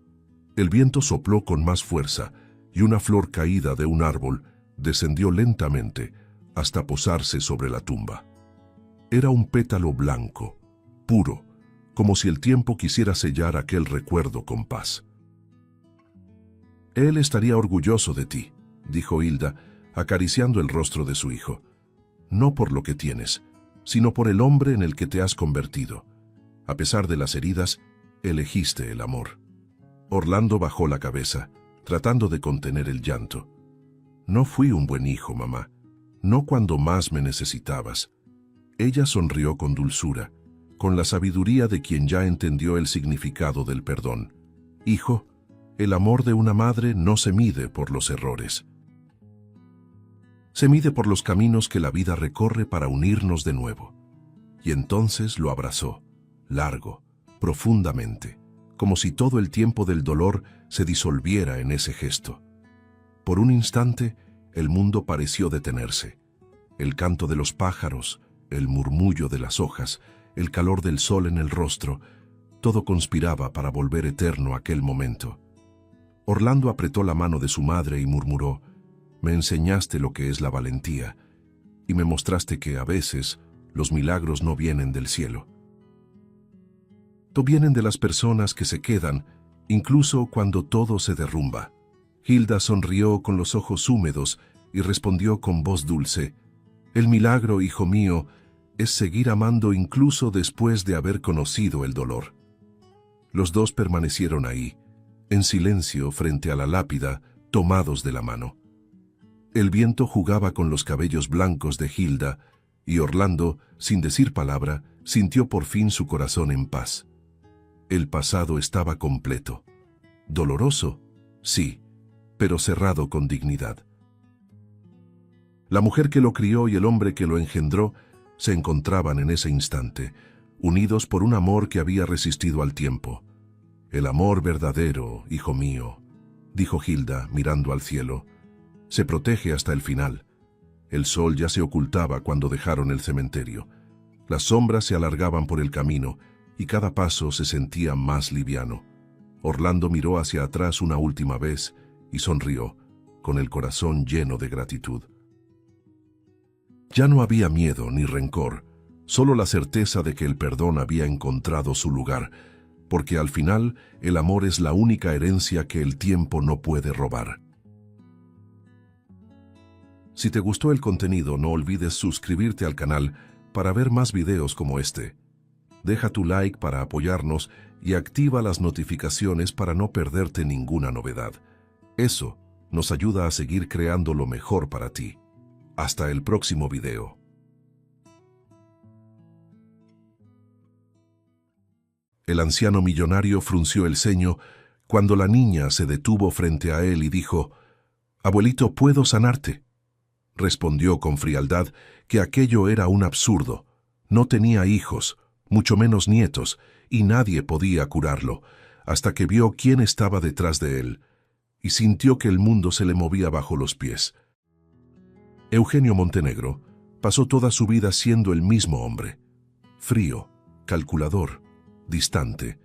S1: El viento sopló con más fuerza, y una flor caída de un árbol descendió lentamente hasta posarse sobre la tumba. Era un pétalo blanco, puro, como si el tiempo quisiera sellar aquel recuerdo con paz. «Él estaría orgulloso de ti», dijo Hilda, acariciando el rostro de su hijo. «No por lo que tienes, sino por el hombre en el que te has convertido. A pesar de las heridas, elegiste el amor». Orlando bajó la cabeza, tratando de contener el llanto. «No fui un buen hijo, mamá. No cuando más me necesitabas». Ella sonrió con dulzura, con la sabiduría de quien ya entendió el significado del perdón. «Hijo, el amor de una madre no se mide por los errores». Se mide por los caminos que la vida recorre para unirnos de nuevo. Y entonces lo abrazó, largo, profundamente, como si todo el tiempo del dolor se disolviera en ese gesto. Por un instante, el mundo pareció detenerse. El canto de los pájaros, el murmullo de las hojas, el calor del sol en el rostro, todo conspiraba para volver eterno aquel momento. Orlando apretó la mano de su madre y murmuró: «Me enseñaste lo que es la valentía, y me mostraste que, a veces, los milagros no vienen del cielo. Vienen de las personas que se quedan, incluso cuando todo se derrumba». Hilda sonrió con los ojos húmedos y respondió con voz dulce: «El milagro, hijo mío, es seguir amando incluso después de haber conocido el dolor». Los dos permanecieron ahí, en silencio frente a la lápida, tomados de la mano. El viento jugaba con los cabellos blancos de Hilda, y Orlando, sin decir palabra, sintió por fin su corazón en paz. El pasado estaba completo. Doloroso, sí, pero cerrado con dignidad. La mujer que lo crió y el hombre que lo engendró se encontraban en ese instante, unidos por un amor que había resistido al tiempo. «El amor verdadero, hijo mío», dijo Hilda mirando al cielo, «se protege hasta el final». El sol ya se ocultaba cuando dejaron el cementerio. Las sombras se alargaban por el camino y cada paso se sentía más liviano. Orlando miró hacia atrás una última vez y sonrió, con el corazón lleno de gratitud. Ya no había miedo ni rencor, solo la certeza de que el perdón había encontrado su lugar, porque al final el amor es la única herencia que el tiempo no puede robar. Si te gustó el contenido, no olvides suscribirte al canal para ver más videos como este. Deja tu like para apoyarnos y activa las notificaciones para no perderte ninguna novedad. Eso nos ayuda a seguir creando lo mejor para ti. Hasta el próximo video. El anciano millonario frunció el ceño cuando la niña se detuvo frente a él y dijo: «Abuelito, ¿puedo sanarte?». Respondió con frialdad que aquello era un absurdo. No tenía hijos, mucho menos nietos, y nadie podía curarlo, hasta que vio quién estaba detrás de él, y sintió que el mundo se le movía bajo los pies. Eugenio Montenegro pasó toda su vida siendo el mismo hombre, frío, calculador, distante.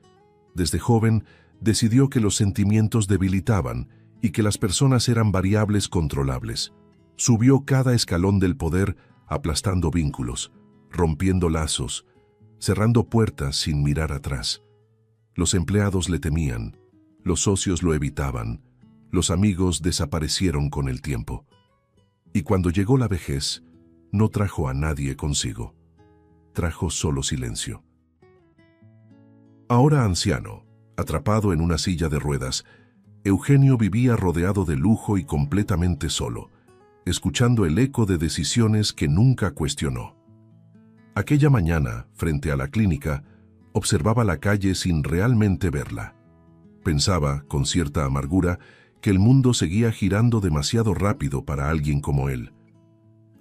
S1: Desde joven decidió que los sentimientos debilitaban y que las personas eran variables controlables. Subió cada escalón del poder aplastando vínculos, rompiendo lazos, cerrando puertas sin mirar atrás. Los empleados le temían, los socios lo evitaban, los amigos desaparecieron con el tiempo. Y cuando llegó la vejez, no trajo a nadie consigo. Trajo solo silencio. Ahora anciano, atrapado en una silla de ruedas, Eugenio vivía rodeado de lujo y completamente solo, escuchando el eco de decisiones que nunca cuestionó. Aquella mañana, frente a la clínica, observaba la calle sin realmente verla. Pensaba, con cierta amargura, que el mundo seguía girando demasiado rápido para alguien como él.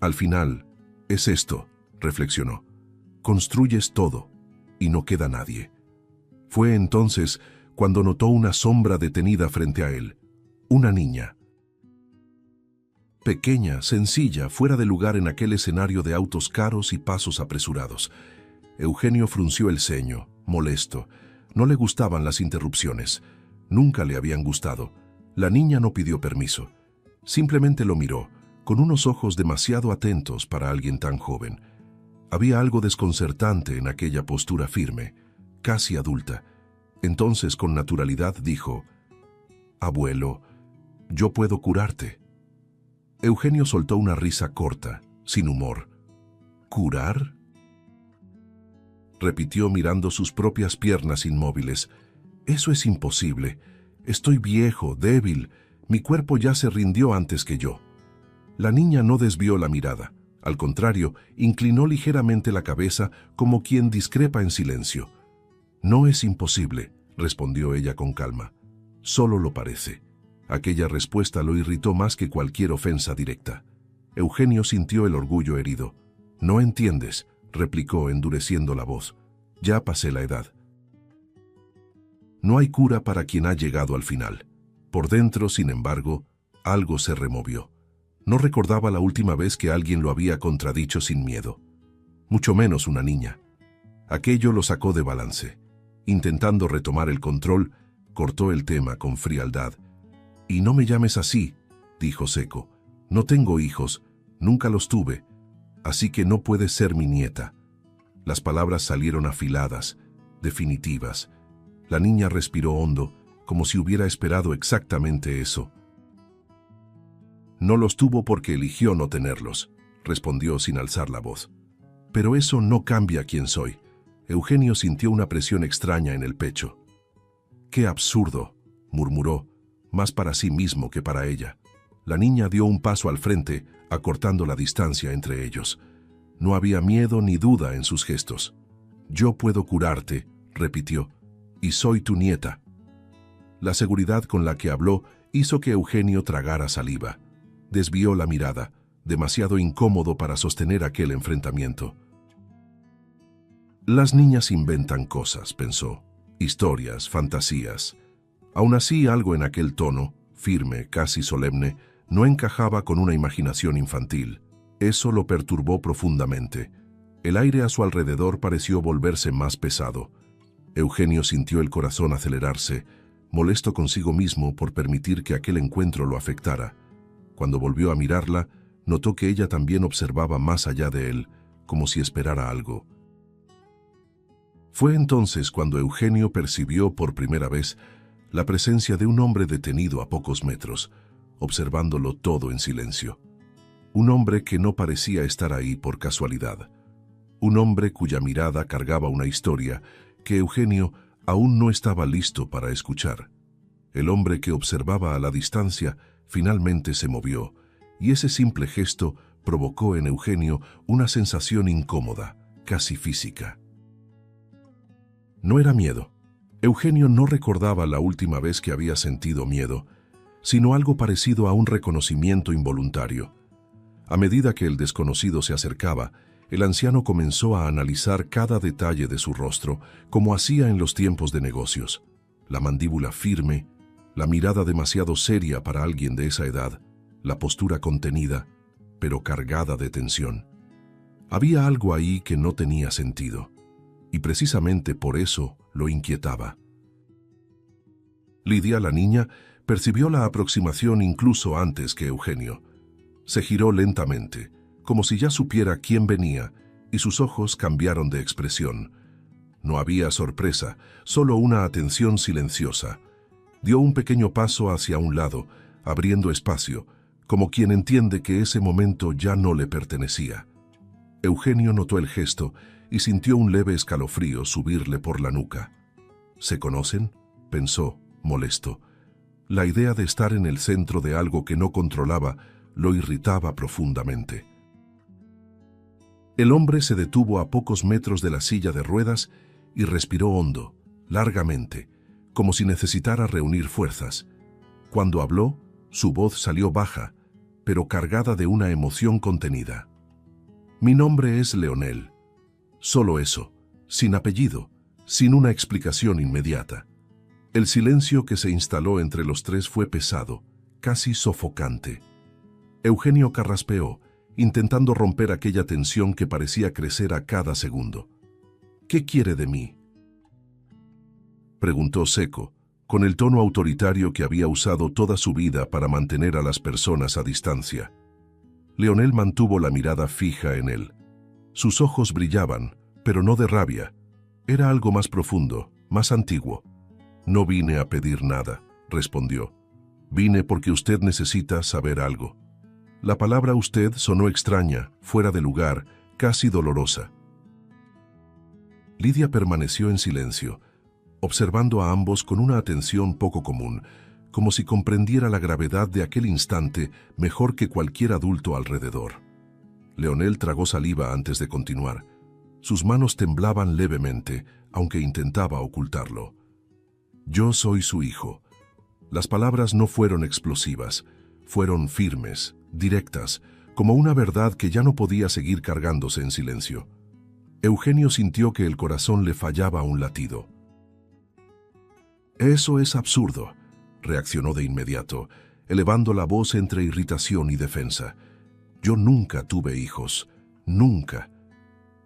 S1: Al final, es esto, reflexionó. Construyes todo, y no queda nadie. Fue entonces cuando notó una sombra detenida frente a él, una niña. Pequeña, sencilla, fuera de lugar en aquel escenario de autos caros y pasos apresurados. Eugenio frunció el ceño, molesto. No le gustaban las interrupciones. Nunca le habían gustado. La niña no pidió permiso. Simplemente lo miró, con unos ojos demasiado atentos para alguien tan joven. Había algo desconcertante en aquella postura firme, casi adulta. Entonces, con naturalidad, dijo: «Abuelo, yo puedo curarte». Eugenio soltó una risa corta, sin humor. «¿Curar?», repitió mirando sus propias piernas inmóviles. «Eso es imposible. Estoy viejo, débil. Mi cuerpo ya se rindió antes que yo». La niña no desvió la mirada. Al contrario, inclinó ligeramente la cabeza como quien discrepa en silencio. «No es imposible», respondió ella con calma. «Solo lo parece». Aquella respuesta lo irritó más que cualquier ofensa directa. Eugenio sintió el orgullo herido. «No entiendes», replicó endureciendo la voz. «Ya pasé la edad». No hay cura para quien ha llegado al final. Por dentro, sin embargo, algo se removió. No recordaba la última vez que alguien lo había contradicho sin miedo. Mucho menos una niña. Aquello lo sacó de balance. Intentando retomar el control, cortó el tema con frialdad. «Y no me llames así», dijo seco. «No tengo hijos, nunca los tuve, así que no puedes ser mi nieta». Las palabras salieron afiladas, definitivas. La niña respiró hondo, como si hubiera esperado exactamente eso. «No los tuvo porque eligió no tenerlos», respondió sin alzar la voz. «Pero eso no cambia quién soy». Eugenio sintió una presión extraña en el pecho. «Qué absurdo», murmuró, más para sí mismo que para ella. La niña dio un paso al frente, acortando la distancia entre ellos. No había miedo ni duda en sus gestos. «Yo puedo curarte», repitió, «y soy tu nieta». La seguridad con la que habló hizo que Eugenio tragara saliva. Desvió la mirada, demasiado incómodo para sostener aquel enfrentamiento. «Las niñas inventan cosas», pensó, «historias, fantasías». Aún así, algo en aquel tono, firme, casi solemne, no encajaba con una imaginación infantil. Eso lo perturbó profundamente. El aire a su alrededor pareció volverse más pesado. Eugenio sintió el corazón acelerarse, molesto consigo mismo por permitir que aquel encuentro lo afectara. Cuando volvió a mirarla, notó que ella también observaba más allá de él, como si esperara algo. Fue entonces cuando Eugenio percibió por primera vez la presencia de un hombre detenido a pocos metros, observándolo todo en silencio. Un hombre que no parecía estar ahí por casualidad. Un hombre cuya mirada cargaba una historia que Eugenio aún no estaba listo para escuchar. El hombre que observaba a la distancia finalmente se movió, y ese simple gesto provocó en Eugenio una sensación incómoda, casi física. No era miedo. Eugenio no recordaba la última vez que había sentido miedo, sino algo parecido a un reconocimiento involuntario. A medida que el desconocido se acercaba, el anciano comenzó a analizar cada detalle de su rostro, como hacía en los tiempos de negocios. La mandíbula firme, la mirada demasiado seria para alguien de esa edad, la postura contenida, pero cargada de tensión. Había algo ahí que no tenía sentido, y precisamente por eso lo inquietaba. Lidia, la niña, percibió la aproximación incluso antes que Eugenio. Se giró lentamente, como si ya supiera quién venía, y sus ojos cambiaron de expresión. No había sorpresa, solo una atención silenciosa. Dio un pequeño paso hacia un lado, abriendo espacio, como quien entiende que ese momento ya no le pertenecía. Eugenio notó el gesto y sintió un leve escalofrío subirle por la nuca. «¿Se conocen?», pensó, molesto. La idea de estar en el centro de algo que no controlaba lo irritaba profundamente. El hombre se detuvo a pocos metros de la silla de ruedas y respiró hondo, largamente, como si necesitara reunir fuerzas. Cuando habló, su voz salió baja, pero cargada de una emoción contenida. «Mi nombre es Leonel». Solo eso, sin apellido, sin una explicación inmediata. El silencio que se instaló entre los tres fue pesado, casi sofocante. Eugenio carraspeó, intentando romper aquella tensión que parecía crecer a cada segundo. «¿Qué quiere de mí?», preguntó seco, con el tono autoritario que había usado toda su vida para mantener a las personas a distancia. Leonel mantuvo la mirada fija en él. Sus ojos brillaban, pero no de rabia. Era algo más profundo, más antiguo. «No vine a pedir nada», respondió. «Vine porque usted necesita saber algo». La palabra «usted» sonó extraña, fuera de lugar, casi dolorosa. Lidia permaneció en silencio, observando a ambos con una atención poco común, como si comprendiera la gravedad de aquel instante mejor que cualquier adulto alrededor. Leonel tragó saliva antes de continuar. Sus manos temblaban levemente, aunque intentaba ocultarlo. «Yo soy su hijo». Las palabras no fueron explosivas, fueron firmes, directas, como una verdad que ya no podía seguir cargándose en silencio. Eugenio sintió que el corazón le fallaba un latido. «Eso es absurdo», reaccionó de inmediato, elevando la voz entre irritación y defensa. «Yo nunca tuve hijos, nunca».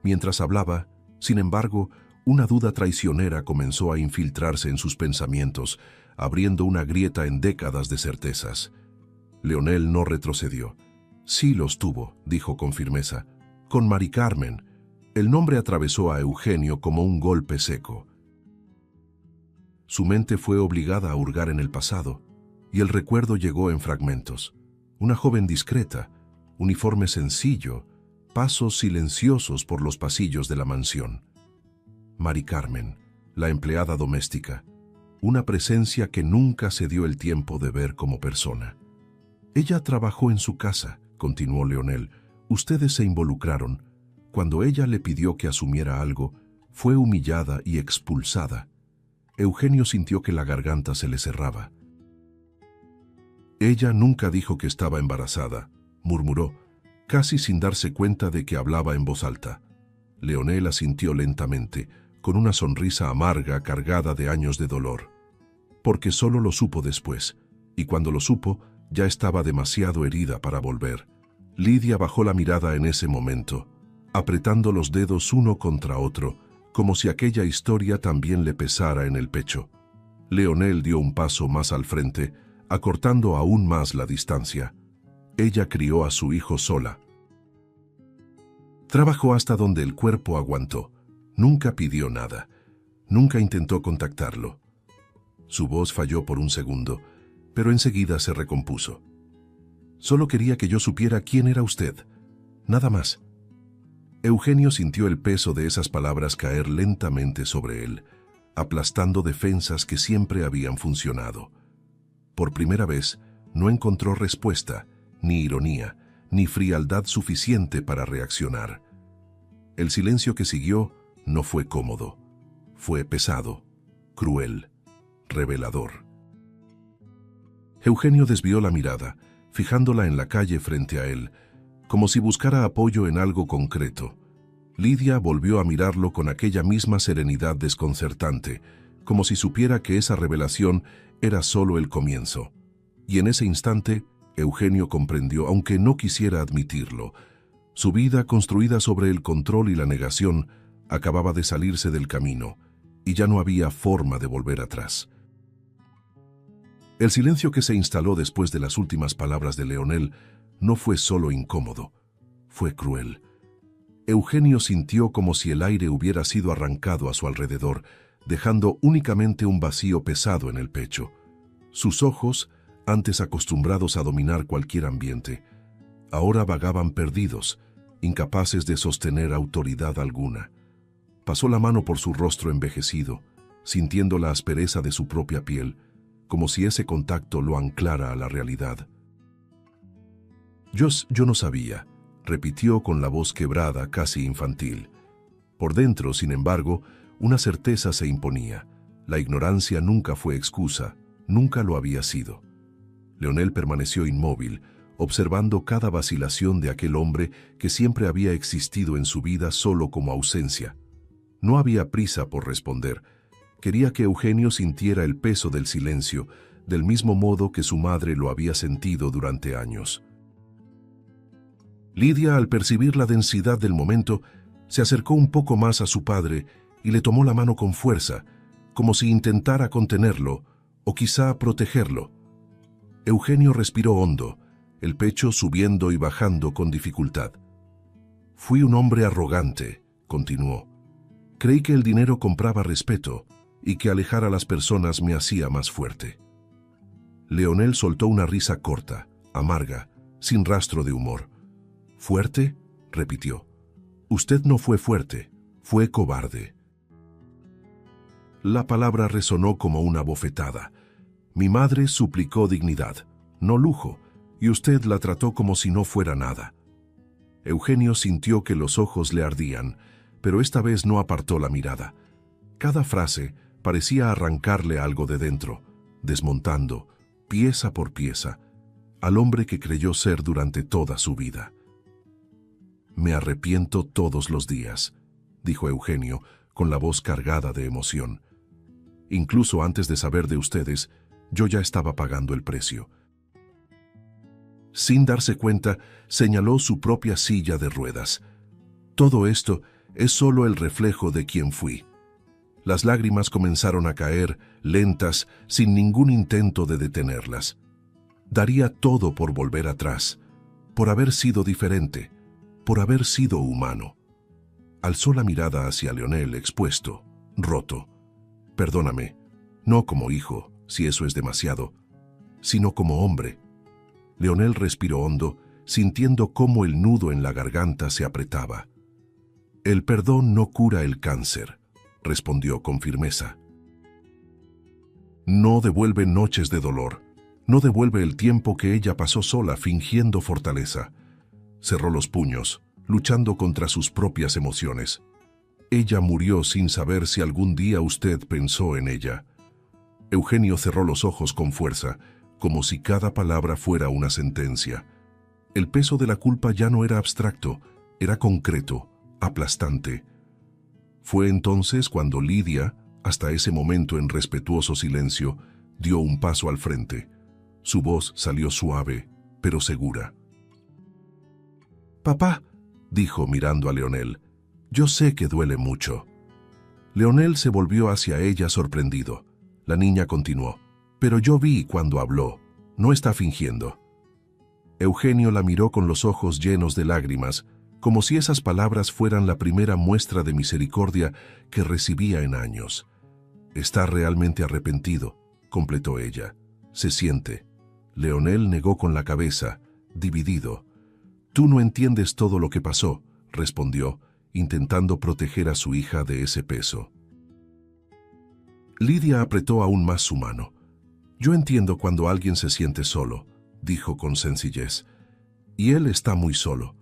S1: Mientras hablaba, sin embargo, una duda traicionera comenzó a infiltrarse en sus pensamientos, abriendo una grieta en décadas de certezas. Leonel no retrocedió. «Sí los tuvo», dijo con firmeza. «Con Mari Carmen». El nombre atravesó a Eugenio como un golpe seco. Su mente fue obligada a hurgar en el pasado, y el recuerdo llegó en fragmentos. Una joven discreta, uniforme sencillo, pasos silenciosos por los pasillos de la mansión. Mari Carmen, la empleada doméstica, una presencia que nunca se dio el tiempo de ver como persona. «Ella trabajó en su casa», continuó Leonel. «Ustedes se involucraron. Cuando ella le pidió que asumiera algo, fue humillada y expulsada». Eugenio sintió que la garganta se le cerraba. «Ella nunca dijo que estaba embarazada», murmuró, casi sin darse cuenta de que hablaba en voz alta. Leonel asintió lentamente, con una sonrisa amarga cargada de años de dolor. Porque solo lo supo después, y cuando lo supo, ya estaba demasiado herida para volver. Lidia bajó la mirada en ese momento, apretando los dedos uno contra otro, como si aquella historia también le pesara en el pecho. Leonel dio un paso más al frente, acortando aún más la distancia. Ella crió a su hijo sola. Trabajó hasta donde el cuerpo aguantó. Nunca pidió nada. Nunca intentó contactarlo. Su voz falló por un segundo, pero enseguida se recompuso. «Solo quería que yo supiera quién era usted. Nada más». Eugenio sintió el peso de esas palabras caer lentamente sobre él, aplastando defensas que siempre habían funcionado. Por primera vez, no encontró respuesta, ni ironía, ni frialdad suficiente para reaccionar. El silencio que siguió no fue cómodo. Fue pesado, cruel, revelador. Eugenio desvió la mirada, fijándola en la calle frente a él, como si buscara apoyo en algo concreto. Lidia volvió a mirarlo con aquella misma serenidad desconcertante, como si supiera que esa revelación era solo el comienzo. Y en ese instante, Eugenio comprendió, aunque no quisiera admitirlo. Su vida, construida sobre el control y la negación, acababa de salirse del camino, y ya no había forma de volver atrás. El silencio que se instaló después de las últimas palabras de Leonel no fue solo incómodo, fue cruel. Eugenio sintió como si el aire hubiera sido arrancado a su alrededor, dejando únicamente un vacío pesado en el pecho. Sus ojos, antes acostumbrados a dominar cualquier ambiente, ahora vagaban perdidos, incapaces de sostener autoridad alguna. Pasó la mano por su rostro envejecido, sintiendo la aspereza de su propia piel, como si ese contacto lo anclara a la realidad. Yo no sabía, repitió con la voz quebrada, casi infantil. Por dentro, sin embargo, una certeza se imponía. La ignorancia nunca fue excusa, nunca lo había sido. Leonel permaneció inmóvil, observando cada vacilación de aquel hombre que siempre había existido en su vida solo como ausencia. No había prisa por responder. Quería que Eugenio sintiera el peso del silencio, del mismo modo que su madre lo había sentido durante años. Lidia, al percibir la densidad del momento, se acercó un poco más a su padre y le tomó la mano con fuerza, como si intentara contenerlo o quizá protegerlo. Eugenio respiró hondo, el pecho subiendo y bajando con dificultad. «Fui un hombre arrogante», continuó. «Creí que el dinero compraba respeto y que alejar a las personas me hacía más fuerte». Leonel soltó una risa corta, amarga, sin rastro de humor. «¿Fuerte?», repitió. «Usted no fue fuerte, fue cobarde». La palabra resonó como una bofetada. «Mi madre suplicó dignidad, no lujo, y usted la trató como si no fuera nada». Eugenio sintió que los ojos le ardían, pero esta vez no apartó la mirada. Cada frase parecía arrancarle algo de dentro, desmontando, pieza por pieza, al hombre que creyó ser durante toda su vida. Me arrepiento todos los días, dijo Eugenio, con la voz cargada de emoción. Incluso antes de saber de ustedes, yo ya estaba pagando el precio. Sin darse cuenta, señaló su propia silla de ruedas. Todo esto es solo el reflejo de quien fui. Las lágrimas comenzaron a caer, lentas, sin ningún intento de detenerlas. Daría todo por volver atrás, por haber sido diferente, por haber sido humano. Alzó la mirada hacia Leonel expuesto, roto. Perdóname, no como hijo, si eso es demasiado, sino como hombre. Leonel respiró hondo, sintiendo cómo el nudo en la garganta se apretaba. El perdón no cura el cáncer, respondió con firmeza. No devuelve noches de dolor, no devuelve el tiempo que ella pasó sola fingiendo fortaleza. Cerró los puños, luchando contra sus propias emociones. Ella murió sin saber si algún día usted pensó en ella. Eugenio cerró los ojos con fuerza, como si cada palabra fuera una sentencia. El peso de la culpa ya no era abstracto, era concreto, aplastante. Fue entonces cuando Lidia, hasta ese momento en respetuoso silencio, dio un paso al frente. Su voz salió suave, pero segura. «Papá», dijo mirando a Leonel, «yo sé que duele mucho». Leonel se volvió hacia ella sorprendido. La niña continuó, «Pero yo vi cuando habló, no está fingiendo». Eugenio la miró con los ojos llenos de lágrimas, como si esas palabras fueran la primera muestra de misericordia que recibía en años. «Está realmente arrepentido», completó ella. «Se siente». Leonel negó con la cabeza, dividido. «Tú no entiendes todo lo que pasó», respondió, intentando proteger a su hija de ese peso. Lidia apretó aún más su mano. «Yo entiendo cuando alguien se siente solo», dijo con sencillez. «Y él está muy solo».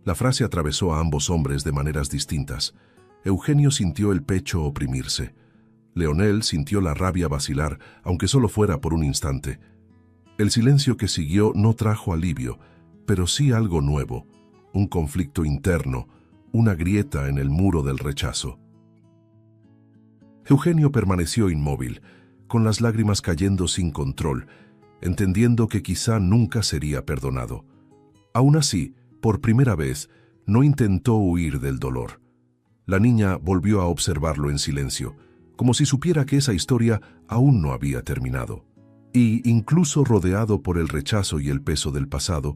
S1: La frase atravesó a ambos hombres de maneras distintas. Eugenio sintió el pecho oprimirse. Leonel sintió la rabia vacilar, aunque solo fuera por un instante. El silencio que siguió no trajo alivio, pero sí algo nuevo, un conflicto interno, una grieta en el muro del rechazo. Eugenio permaneció inmóvil, con las lágrimas cayendo sin control, entendiendo que quizá nunca sería perdonado. Aún así, por primera vez, no intentó huir del dolor. La niña volvió a observarlo en silencio, como si supiera que esa historia aún no había terminado. Y, incluso rodeado por el rechazo y el peso del pasado,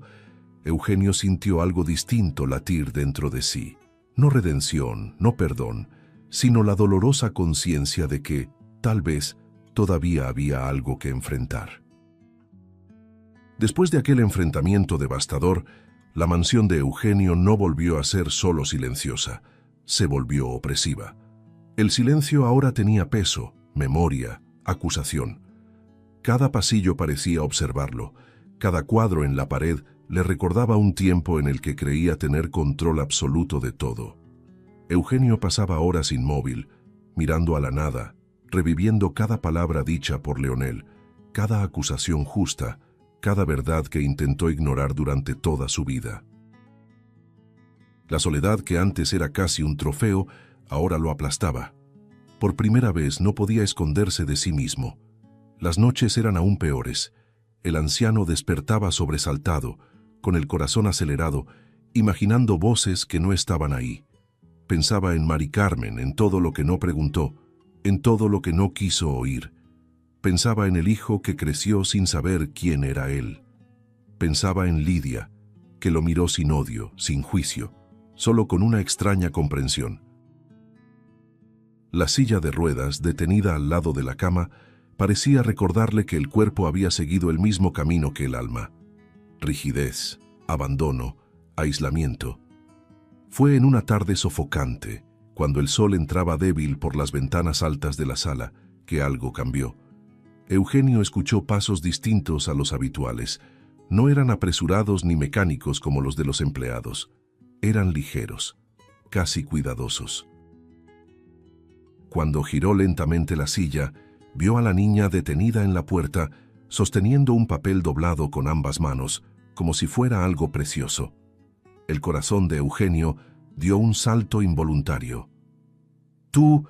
S1: Eugenio sintió algo distinto latir dentro de sí. No redención, no perdón, sino la dolorosa conciencia de que, tal vez, todavía había algo que enfrentar. Después de aquel enfrentamiento devastador, la mansión de Eugenio no volvió a ser solo silenciosa, se volvió opresiva. El silencio ahora tenía peso, memoria, acusación. Cada pasillo parecía observarlo, cada cuadro en la pared le recordaba un tiempo en el que creía tener control absoluto de todo. Eugenio pasaba horas inmóvil, mirando a la nada, reviviendo cada palabra dicha por Leonel, cada acusación justa, cada verdad que intentó ignorar durante toda su vida. La soledad que antes era casi un trofeo, ahora lo aplastaba. Por primera vez no podía esconderse de sí mismo. Las noches eran aún peores. El anciano despertaba sobresaltado, con el corazón acelerado, imaginando voces que no estaban ahí. Pensaba en Mari Carmen, en todo lo que no preguntó, en todo lo que no quiso oír. Pensaba en el hijo que creció sin saber quién era él. Pensaba en Lidia, que lo miró sin odio, sin juicio, solo con una extraña comprensión. La silla de ruedas, detenida al lado de la cama, parecía recordarle que el cuerpo había seguido el mismo camino que el alma. Rigidez, abandono, aislamiento. Fue en una tarde sofocante, cuando el sol entraba débil por las ventanas altas de la sala, que algo cambió. Eugenio escuchó pasos distintos a los habituales. No eran apresurados ni mecánicos como los de los empleados. Eran ligeros, casi cuidadosos. Cuando giró lentamente la silla, vio a la niña detenida en la puerta, sosteniendo un papel doblado con ambas manos, como si fuera algo precioso. El corazón de Eugenio dio un salto involuntario. «Tú»,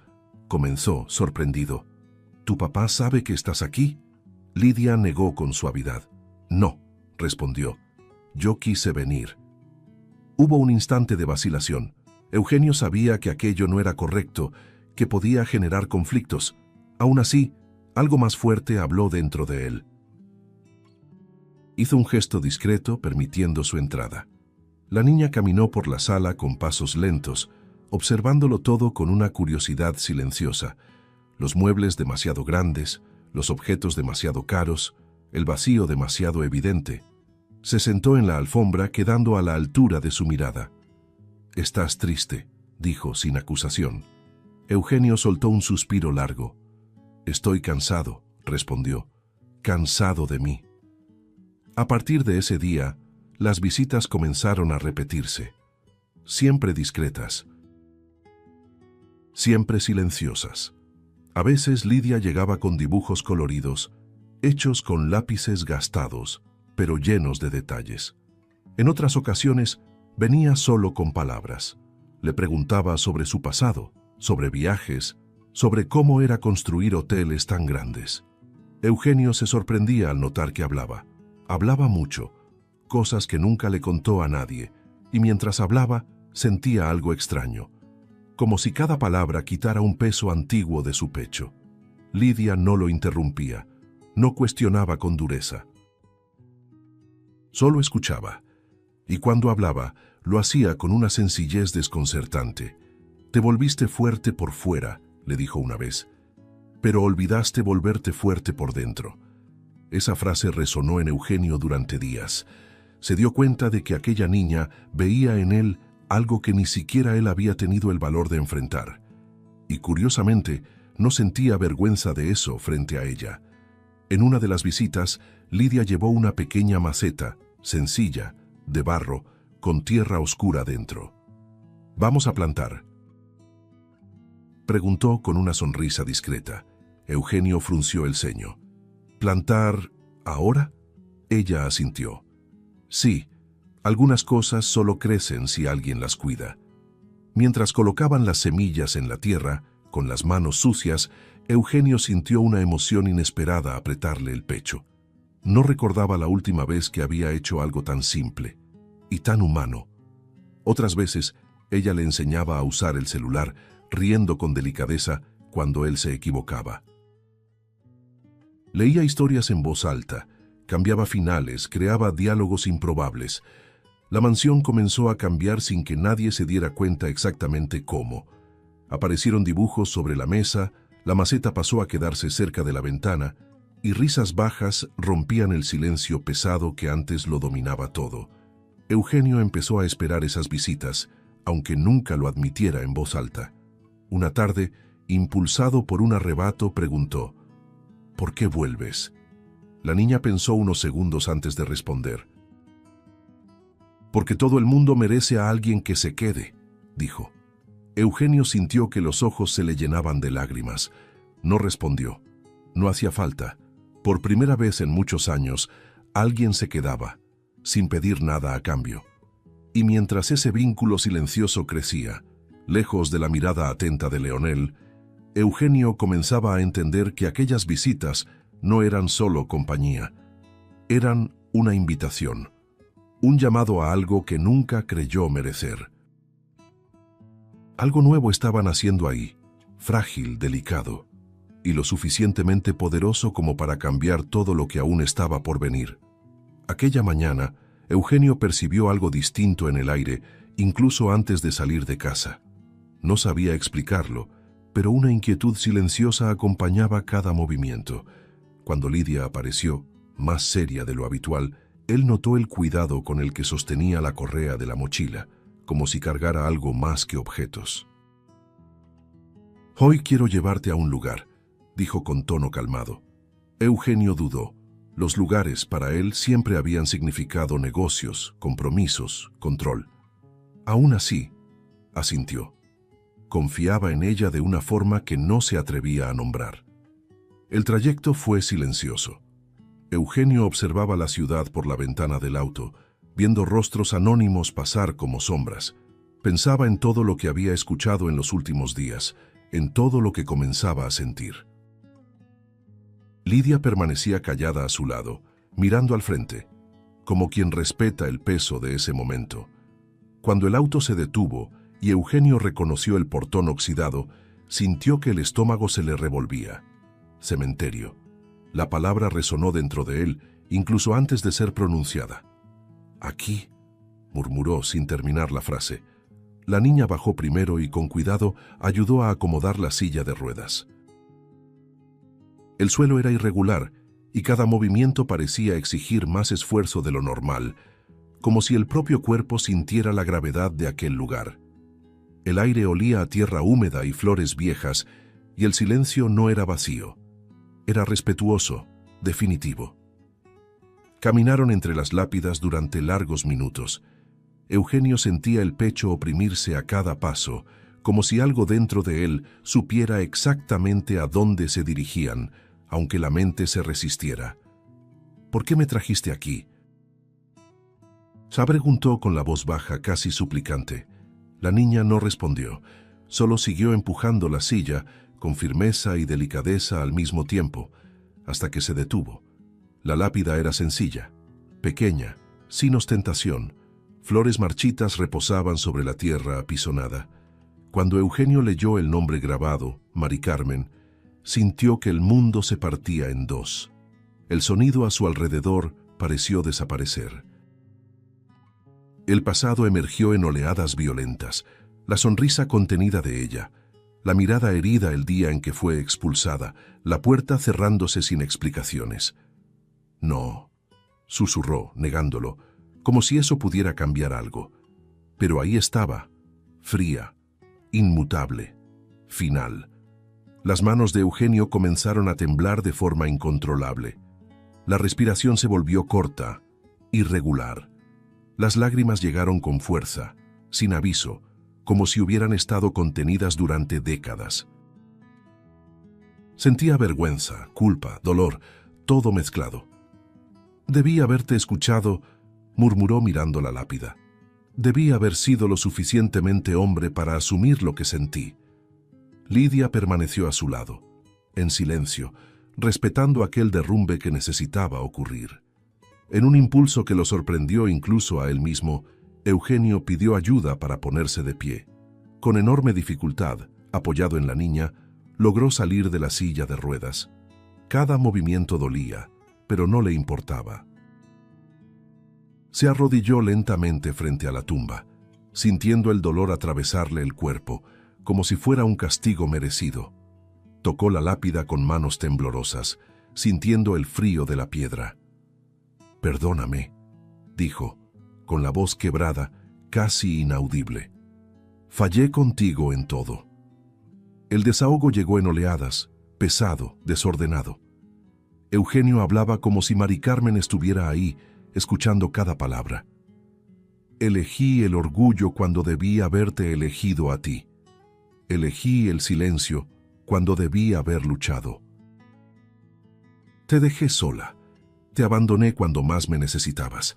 S1: comenzó, sorprendido. «¿Tu papá sabe que estás aquí?» Lidia negó con suavidad. «No», respondió. «Yo quise venir». Hubo un instante de vacilación. Eugenio sabía que aquello no era correcto, que podía generar conflictos. Aún así, algo más fuerte habló dentro de él. Hizo un gesto discreto, permitiendo su entrada. La niña caminó por la sala con pasos lentos, observándolo todo con una curiosidad silenciosa. Los muebles demasiado grandes, los objetos demasiado caros, el vacío demasiado evidente. Se sentó en la alfombra, quedando a la altura de su mirada. «Estás triste», dijo sin acusación. Eugenio soltó un suspiro largo. «Estoy cansado», respondió. «Cansado de mí». A partir de ese día, las visitas comenzaron a repetirse. Siempre discretas. Siempre silenciosas. A veces Lidia llegaba con dibujos coloridos, hechos con lápices gastados, pero llenos de detalles. En otras ocasiones, venía solo con palabras. Le preguntaba sobre su pasado, sobre viajes, sobre cómo era construir hoteles tan grandes. Eugenio se sorprendía al notar que hablaba. Hablaba mucho, cosas que nunca le contó a nadie, y mientras hablaba, sentía algo extraño, como si cada palabra quitara un peso antiguo de su pecho. Lidia no lo interrumpía, no cuestionaba con dureza. Solo escuchaba, y cuando hablaba, lo hacía con una sencillez desconcertante. «Te volviste fuerte por fuera», le dijo una vez, «pero olvidaste volverte fuerte por dentro». Esa frase resonó en Eugenio durante días. Se dio cuenta de que aquella niña veía en él algo que ni siquiera él había tenido el valor de enfrentar. Y curiosamente, no sentía vergüenza de eso frente a ella. En una de las visitas, Lidia llevó una pequeña maceta, sencilla, de barro, con tierra oscura dentro. «¿Vamos a plantar?», preguntó con una sonrisa discreta. Eugenio frunció el ceño. «¿Plantar ahora?», ella asintió. «Sí, algunas cosas solo crecen si alguien las cuida». Mientras colocaban las semillas en la tierra, con las manos sucias, Eugenio sintió una emoción inesperada apretarle el pecho. No recordaba la última vez que había hecho algo tan simple y tan humano. Otras veces, ella le enseñaba a usar el celular, riendo con delicadeza cuando él se equivocaba. Leía historias en voz alta, cambiaba finales, creaba diálogos improbables. La mansión comenzó a cambiar sin que nadie se diera cuenta exactamente cómo. Aparecieron dibujos sobre la mesa, la maceta pasó a quedarse cerca de la ventana, y risas bajas rompían el silencio pesado que antes lo dominaba todo. Eugenio empezó a esperar esas visitas, aunque nunca lo admitiera en voz alta. Una tarde, impulsado por un arrebato, preguntó: «¿Por qué vuelves?». La niña pensó unos segundos antes de responder. «Porque todo el mundo merece a alguien que se quede», dijo. Eugenio sintió que los ojos se le llenaban de lágrimas. No respondió. No hacía falta. Por primera vez en muchos años, alguien se quedaba, sin pedir nada a cambio. Y mientras ese vínculo silencioso crecía, lejos de la mirada atenta de Leonel, Eugenio comenzaba a entender que aquellas visitas no eran solo compañía, eran una invitación, un llamado a algo que nunca creyó merecer. Algo nuevo estaba naciendo ahí, frágil, delicado, y lo suficientemente poderoso como para cambiar todo lo que aún estaba por venir. Aquella mañana, Eugenio percibió algo distinto en el aire, incluso antes de salir de casa. No sabía explicarlo, pero una inquietud silenciosa acompañaba cada movimiento. Cuando Lidia apareció, más seria de lo habitual, él notó el cuidado con el que sostenía la correa de la mochila, como si cargara algo más que objetos. «Hoy quiero llevarte a un lugar», dijo con tono calmado. Eugenio dudó. Los lugares para él siempre habían significado negocios, compromisos, control. Aún así, asintió. Confiaba en ella de una forma que no se atrevía a nombrar. El trayecto fue silencioso. Eugenio observaba la ciudad por la ventana del auto, viendo rostros anónimos pasar como sombras. Pensaba en todo lo que había escuchado en los últimos días, en todo lo que comenzaba a sentir. Lidia permanecía callada a su lado, mirando al frente, como quien respeta el peso de ese momento. Cuando el auto se detuvo y Eugenio reconoció el portón oxidado, sintió que el estómago se le revolvía. Cementerio. La palabra resonó dentro de él, incluso antes de ser pronunciada. «Aquí», murmuró sin terminar la frase. La niña bajó primero y con cuidado ayudó a acomodar la silla de ruedas. El suelo era irregular y cada movimiento parecía exigir más esfuerzo de lo normal, como si el propio cuerpo sintiera la gravedad de aquel lugar. El aire olía a tierra húmeda y flores viejas, y el silencio no era vacío. Era respetuoso, definitivo. Caminaron entre las lápidas durante largos minutos. Eugenio sentía el pecho oprimirse a cada paso, como si algo dentro de él supiera exactamente a dónde se dirigían, aunque la mente se resistiera. «¿Por qué me trajiste aquí?», se preguntó con la voz baja, casi suplicante. La niña no respondió, solo siguió empujando la silla con firmeza y delicadeza al mismo tiempo, hasta que se detuvo. La lápida era sencilla, pequeña, sin ostentación. Flores marchitas reposaban sobre la tierra apisonada. Cuando Eugenio leyó el nombre grabado, Mari Carmen, sintió que el mundo se partía en dos. El sonido a su alrededor pareció desaparecer. El pasado emergió en oleadas violentas, la sonrisa contenida de ella, la mirada herida el día en que fue expulsada, la puerta cerrándose sin explicaciones. «No», susurró, negándolo, como si eso pudiera cambiar algo. Pero ahí estaba, fría, inmutable, final. Las manos de Eugenio comenzaron a temblar de forma incontrolable. La respiración se volvió corta, irregular. Las lágrimas llegaron con fuerza, sin aviso, como si hubieran estado contenidas durante décadas. Sentía vergüenza, culpa, dolor, todo mezclado. «Debí haberte escuchado», murmuró mirando la lápida. «Debí haber sido lo suficientemente hombre para asumir lo que sentí». Lidia permaneció a su lado, en silencio, respetando aquel derrumbe que necesitaba ocurrir. En un impulso que lo sorprendió incluso a él mismo, Eugenio pidió ayuda para ponerse de pie. Con enorme dificultad, apoyado en la niña, logró salir de la silla de ruedas. Cada movimiento dolía, pero no le importaba. Se arrodilló lentamente frente a la tumba, sintiendo el dolor atravesarle el cuerpo, como si fuera un castigo merecido. Tocó la lápida con manos temblorosas, sintiendo el frío de la piedra. «Perdóname», dijo, con la voz quebrada, casi inaudible. «Fallé contigo en todo». El desahogo llegó en oleadas, pesado, desordenado. Eugenio hablaba como si Mari Carmen estuviera ahí, escuchando cada palabra. «Elegí el orgullo cuando debí haberte elegido a ti. Elegí el silencio cuando debí haber luchado. Te dejé sola, te abandoné cuando más me necesitabas».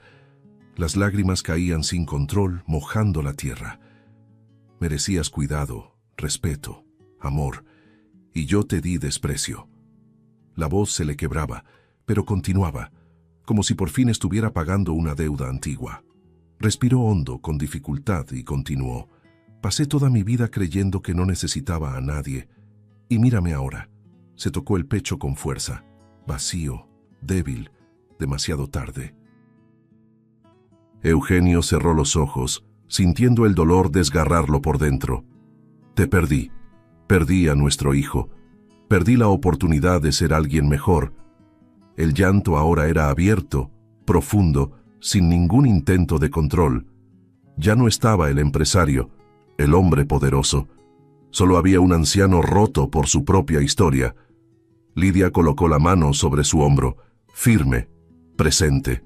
S1: Las lágrimas caían sin control, mojando la tierra. «Merecías cuidado, respeto, amor, y yo te di desprecio». La voz se le quebraba, pero continuaba, como si por fin estuviera pagando una deuda antigua. Respiró hondo, con dificultad, y continuó. «Pasé toda mi vida creyendo que no necesitaba a nadie. Y mírame ahora». Se tocó el pecho con fuerza, vacío, débil, demasiado tarde. Eugenio cerró los ojos, sintiendo el dolor desgarrarlo por dentro. «Te perdí. Perdí a nuestro hijo. Perdí la oportunidad de ser alguien mejor». El llanto ahora era abierto, profundo, sin ningún intento de control. Ya no estaba el empresario, el hombre poderoso. Solo había un anciano roto por su propia historia. Lidia colocó la mano sobre su hombro, firme, presente.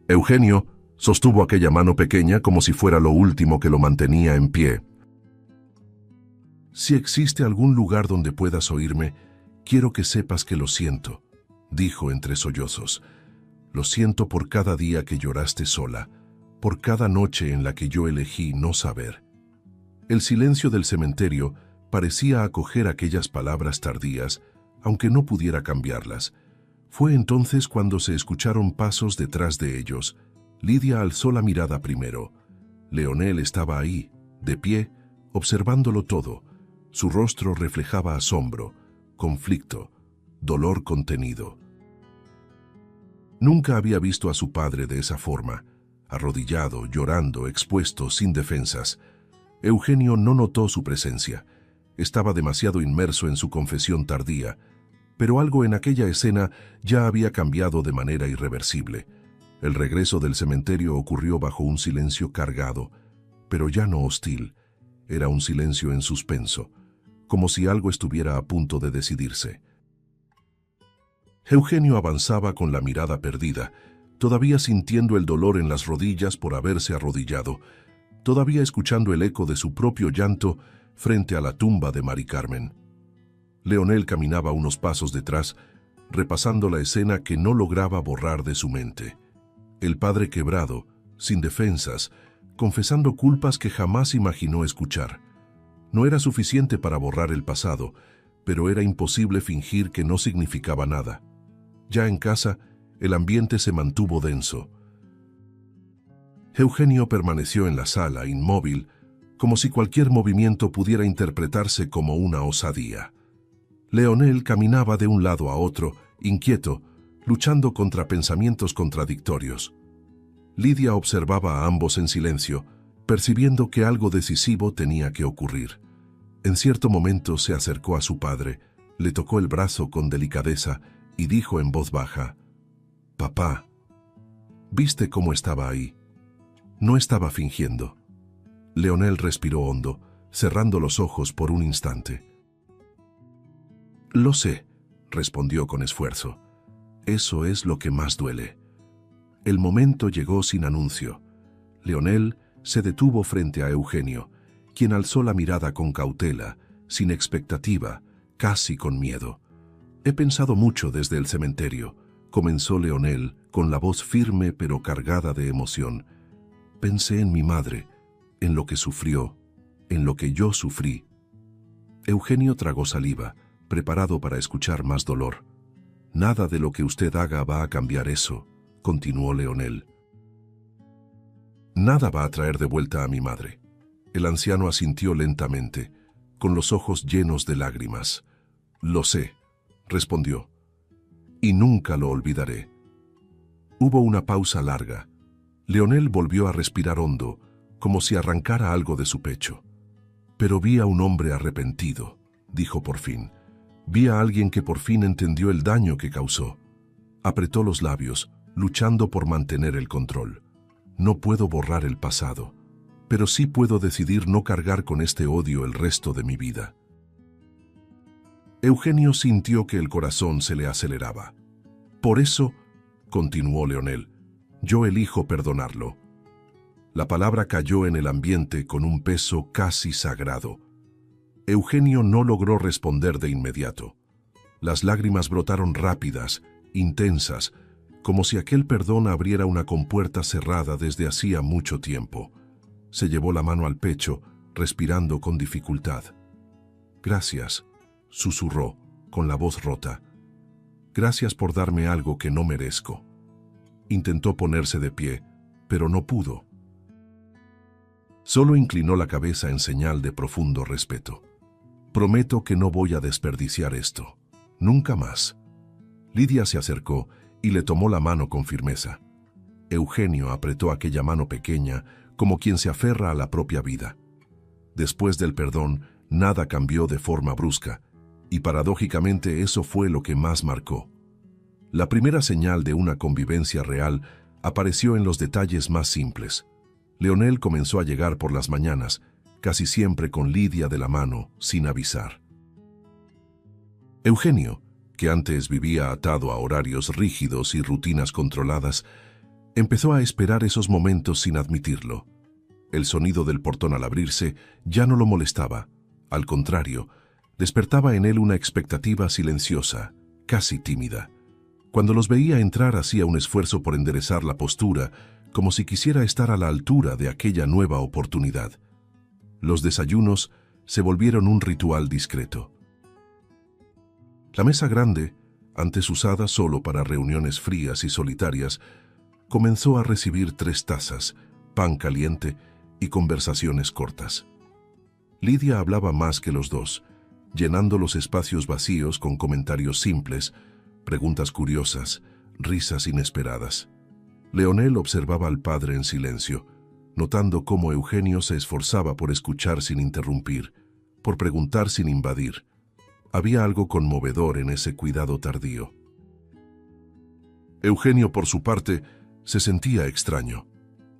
S1: Eugenio sostuvo aquella mano pequeña como si fuera lo último que lo mantenía en pie. «Si existe algún lugar donde puedas oírme, quiero que sepas que lo siento», dijo entre sollozos. «Lo siento por cada día que lloraste sola, por cada noche en la que yo elegí no saber. El silencio del cementerio parecía acoger aquellas palabras tardías, aunque no pudiera cambiarlas. Fue entonces cuando se escucharon pasos detrás de ellos. Lidia alzó la mirada primero. Leonel estaba ahí, de pie, observándolo todo. Su rostro reflejaba asombro, conflicto, dolor contenido. Nunca había visto a su padre de esa forma, arrodillado, llorando, expuesto, sin defensas. Eugenio no notó su presencia. Estaba demasiado inmerso en su confesión tardía, pero algo en aquella escena ya había cambiado de manera irreversible. El regreso del cementerio ocurrió bajo un silencio cargado, pero ya no hostil. Era un silencio en suspenso, como si algo estuviera a punto de decidirse. Eugenio avanzaba con la mirada perdida, todavía sintiendo el dolor en las rodillas por haberse arrodillado, todavía escuchando el eco de su propio llanto frente a la tumba de Mari Carmen. Leonel caminaba unos pasos detrás, repasando la escena que no lograba borrar de su mente. El padre quebrado, sin defensas, confesando culpas que jamás imaginó escuchar. No era suficiente para borrar el pasado, pero era imposible fingir que no significaba nada. Ya en casa, el ambiente se mantuvo denso. Eugenio permaneció en la sala, inmóvil, como si cualquier movimiento pudiera interpretarse como una osadía. Leonel caminaba de un lado a otro, inquieto, luchando contra pensamientos contradictorios. Lidia observaba a ambos en silencio, percibiendo que algo decisivo tenía que ocurrir. En cierto momento se acercó a su padre, le tocó el brazo con delicadeza y dijo en voz baja: «Papá, ¿viste cómo estaba ahí? No estaba fingiendo». Leonel respiró hondo, cerrando los ojos por un instante. «Lo sé», respondió con esfuerzo. «Eso es lo que más duele». El momento llegó sin anuncio. Leonel se detuvo frente a Eugenio, quien alzó la mirada con cautela, sin expectativa, casi con miedo. «He pensado mucho desde el cementerio», comenzó Leonel, con la voz firme pero cargada de emoción. «Pensé en mi madre, en lo que sufrió, en lo que yo sufrí». Eugenio tragó saliva, preparado para escuchar más dolor. «Nada de lo que usted haga va a cambiar eso», continuó Leonel. «Nada va a traer de vuelta a mi madre». El anciano asintió lentamente, con los ojos llenos de lágrimas. «Lo sé», respondió, «y nunca lo olvidaré». Hubo una pausa larga. Leonel volvió a respirar hondo, como si arrancara algo de su pecho. «Pero vi a un hombre arrepentido», dijo por fin. «Vi a alguien que por fin entendió el daño que causó». Apretó los labios, luchando por mantener el control. «No puedo borrar el pasado, pero sí puedo decidir no cargar con este odio el resto de mi vida». Eugenio sintió que el corazón se le aceleraba. «Por eso», continuó Leonel, «yo elijo perdonarlo». La palabra cayó en el ambiente con un peso casi sagrado. Eugenio no logró responder de inmediato. Las lágrimas brotaron rápidas, intensas, como si aquel perdón abriera una compuerta cerrada desde hacía mucho tiempo. Se llevó la mano al pecho, respirando con dificultad. «Gracias», susurró, con la voz rota. «Gracias por darme algo que no merezco». Intentó ponerse de pie, pero no pudo. Solo inclinó la cabeza en señal de profundo respeto. «Prometo que no voy a desperdiciar esto. Nunca más». Lidia se acercó y le tomó la mano con firmeza. Eugenio apretó aquella mano pequeña como quien se aferra a la propia vida. Después del perdón, nada cambió de forma brusca, y paradójicamente eso fue lo que más marcó. La primera señal de una convivencia real apareció en los detalles más simples. Leonel comenzó a llegar por las mañanas, casi siempre con Lidia de la mano, sin avisar. Eugenio, que antes vivía atado a horarios rígidos y rutinas controladas, empezó a esperar esos momentos sin admitirlo. El sonido del portón al abrirse ya no lo molestaba. Al contrario, despertaba en él una expectativa silenciosa, casi tímida. Cuando los veía entrar hacía un esfuerzo por enderezar la postura, como si quisiera estar a la altura de aquella nueva oportunidad. Los desayunos se volvieron un ritual discreto. La mesa grande, antes usada solo para reuniones frías y solitarias, comenzó a recibir 3 tazas, pan caliente y conversaciones cortas. Lidia hablaba más que los dos, llenando los espacios vacíos con comentarios simples, preguntas curiosas, risas inesperadas. Leonel observaba al padre en silencio, notando cómo Eugenio se esforzaba por escuchar sin interrumpir, por preguntar sin invadir. Había algo conmovedor en ese cuidado tardío. Eugenio, por su parte, se sentía extraño,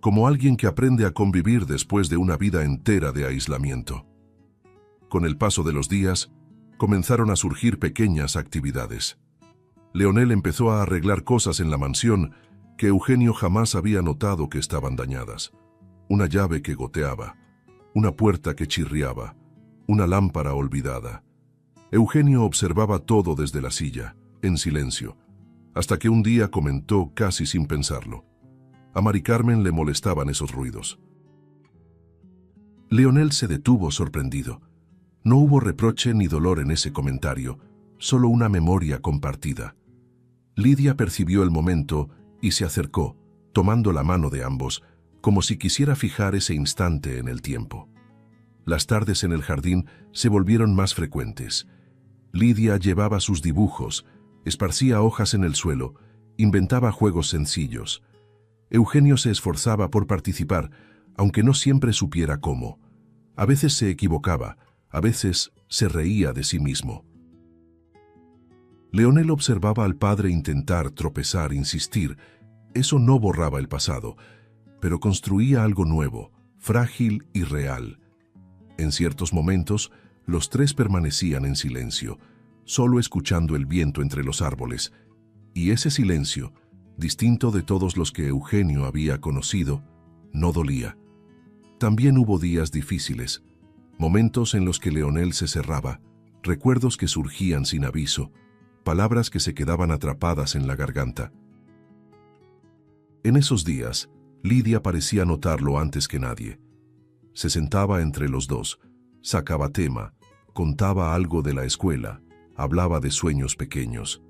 S1: como alguien que aprende a convivir después de una vida entera de aislamiento. Con el paso de los días, comenzaron a surgir pequeñas actividades. Leonel empezó a arreglar cosas en la mansión que Eugenio jamás había notado que estaban dañadas. Una llave que goteaba, una puerta que chirriaba, una lámpara olvidada. Eugenio observaba todo desde la silla, en silencio, hasta que un día comentó casi sin pensarlo: a Mari Carmen le molestaban esos ruidos. Leonel se detuvo sorprendido. No hubo reproche ni dolor en ese comentario, solo una memoria compartida. Lidia percibió el momento y se acercó, tomando la mano de ambos, como si quisiera fijar ese instante en el tiempo. Las tardes en el jardín se volvieron más frecuentes. Lidia llevaba sus dibujos, esparcía hojas en el suelo, inventaba juegos sencillos. Eugenio se esforzaba por participar, aunque no siempre supiera cómo. A veces se equivocaba, a veces se reía de sí mismo. Leonel observaba al padre intentar, tropezar, insistir. Eso no borraba el pasado, pero construía algo nuevo, frágil y real. En ciertos momentos, los 3 permanecían en silencio, solo escuchando el viento entre los árboles, y ese silencio, distinto de todos los que Eugenio había conocido, no dolía. También hubo días difíciles, momentos en los que Leonel se cerraba, recuerdos que surgían sin aviso, palabras que se quedaban atrapadas en la garganta. En esos días, Lidia parecía notarlo antes que nadie. Se sentaba entre los dos, sacaba tema, contaba algo de la escuela, hablaba de sueños pequeños.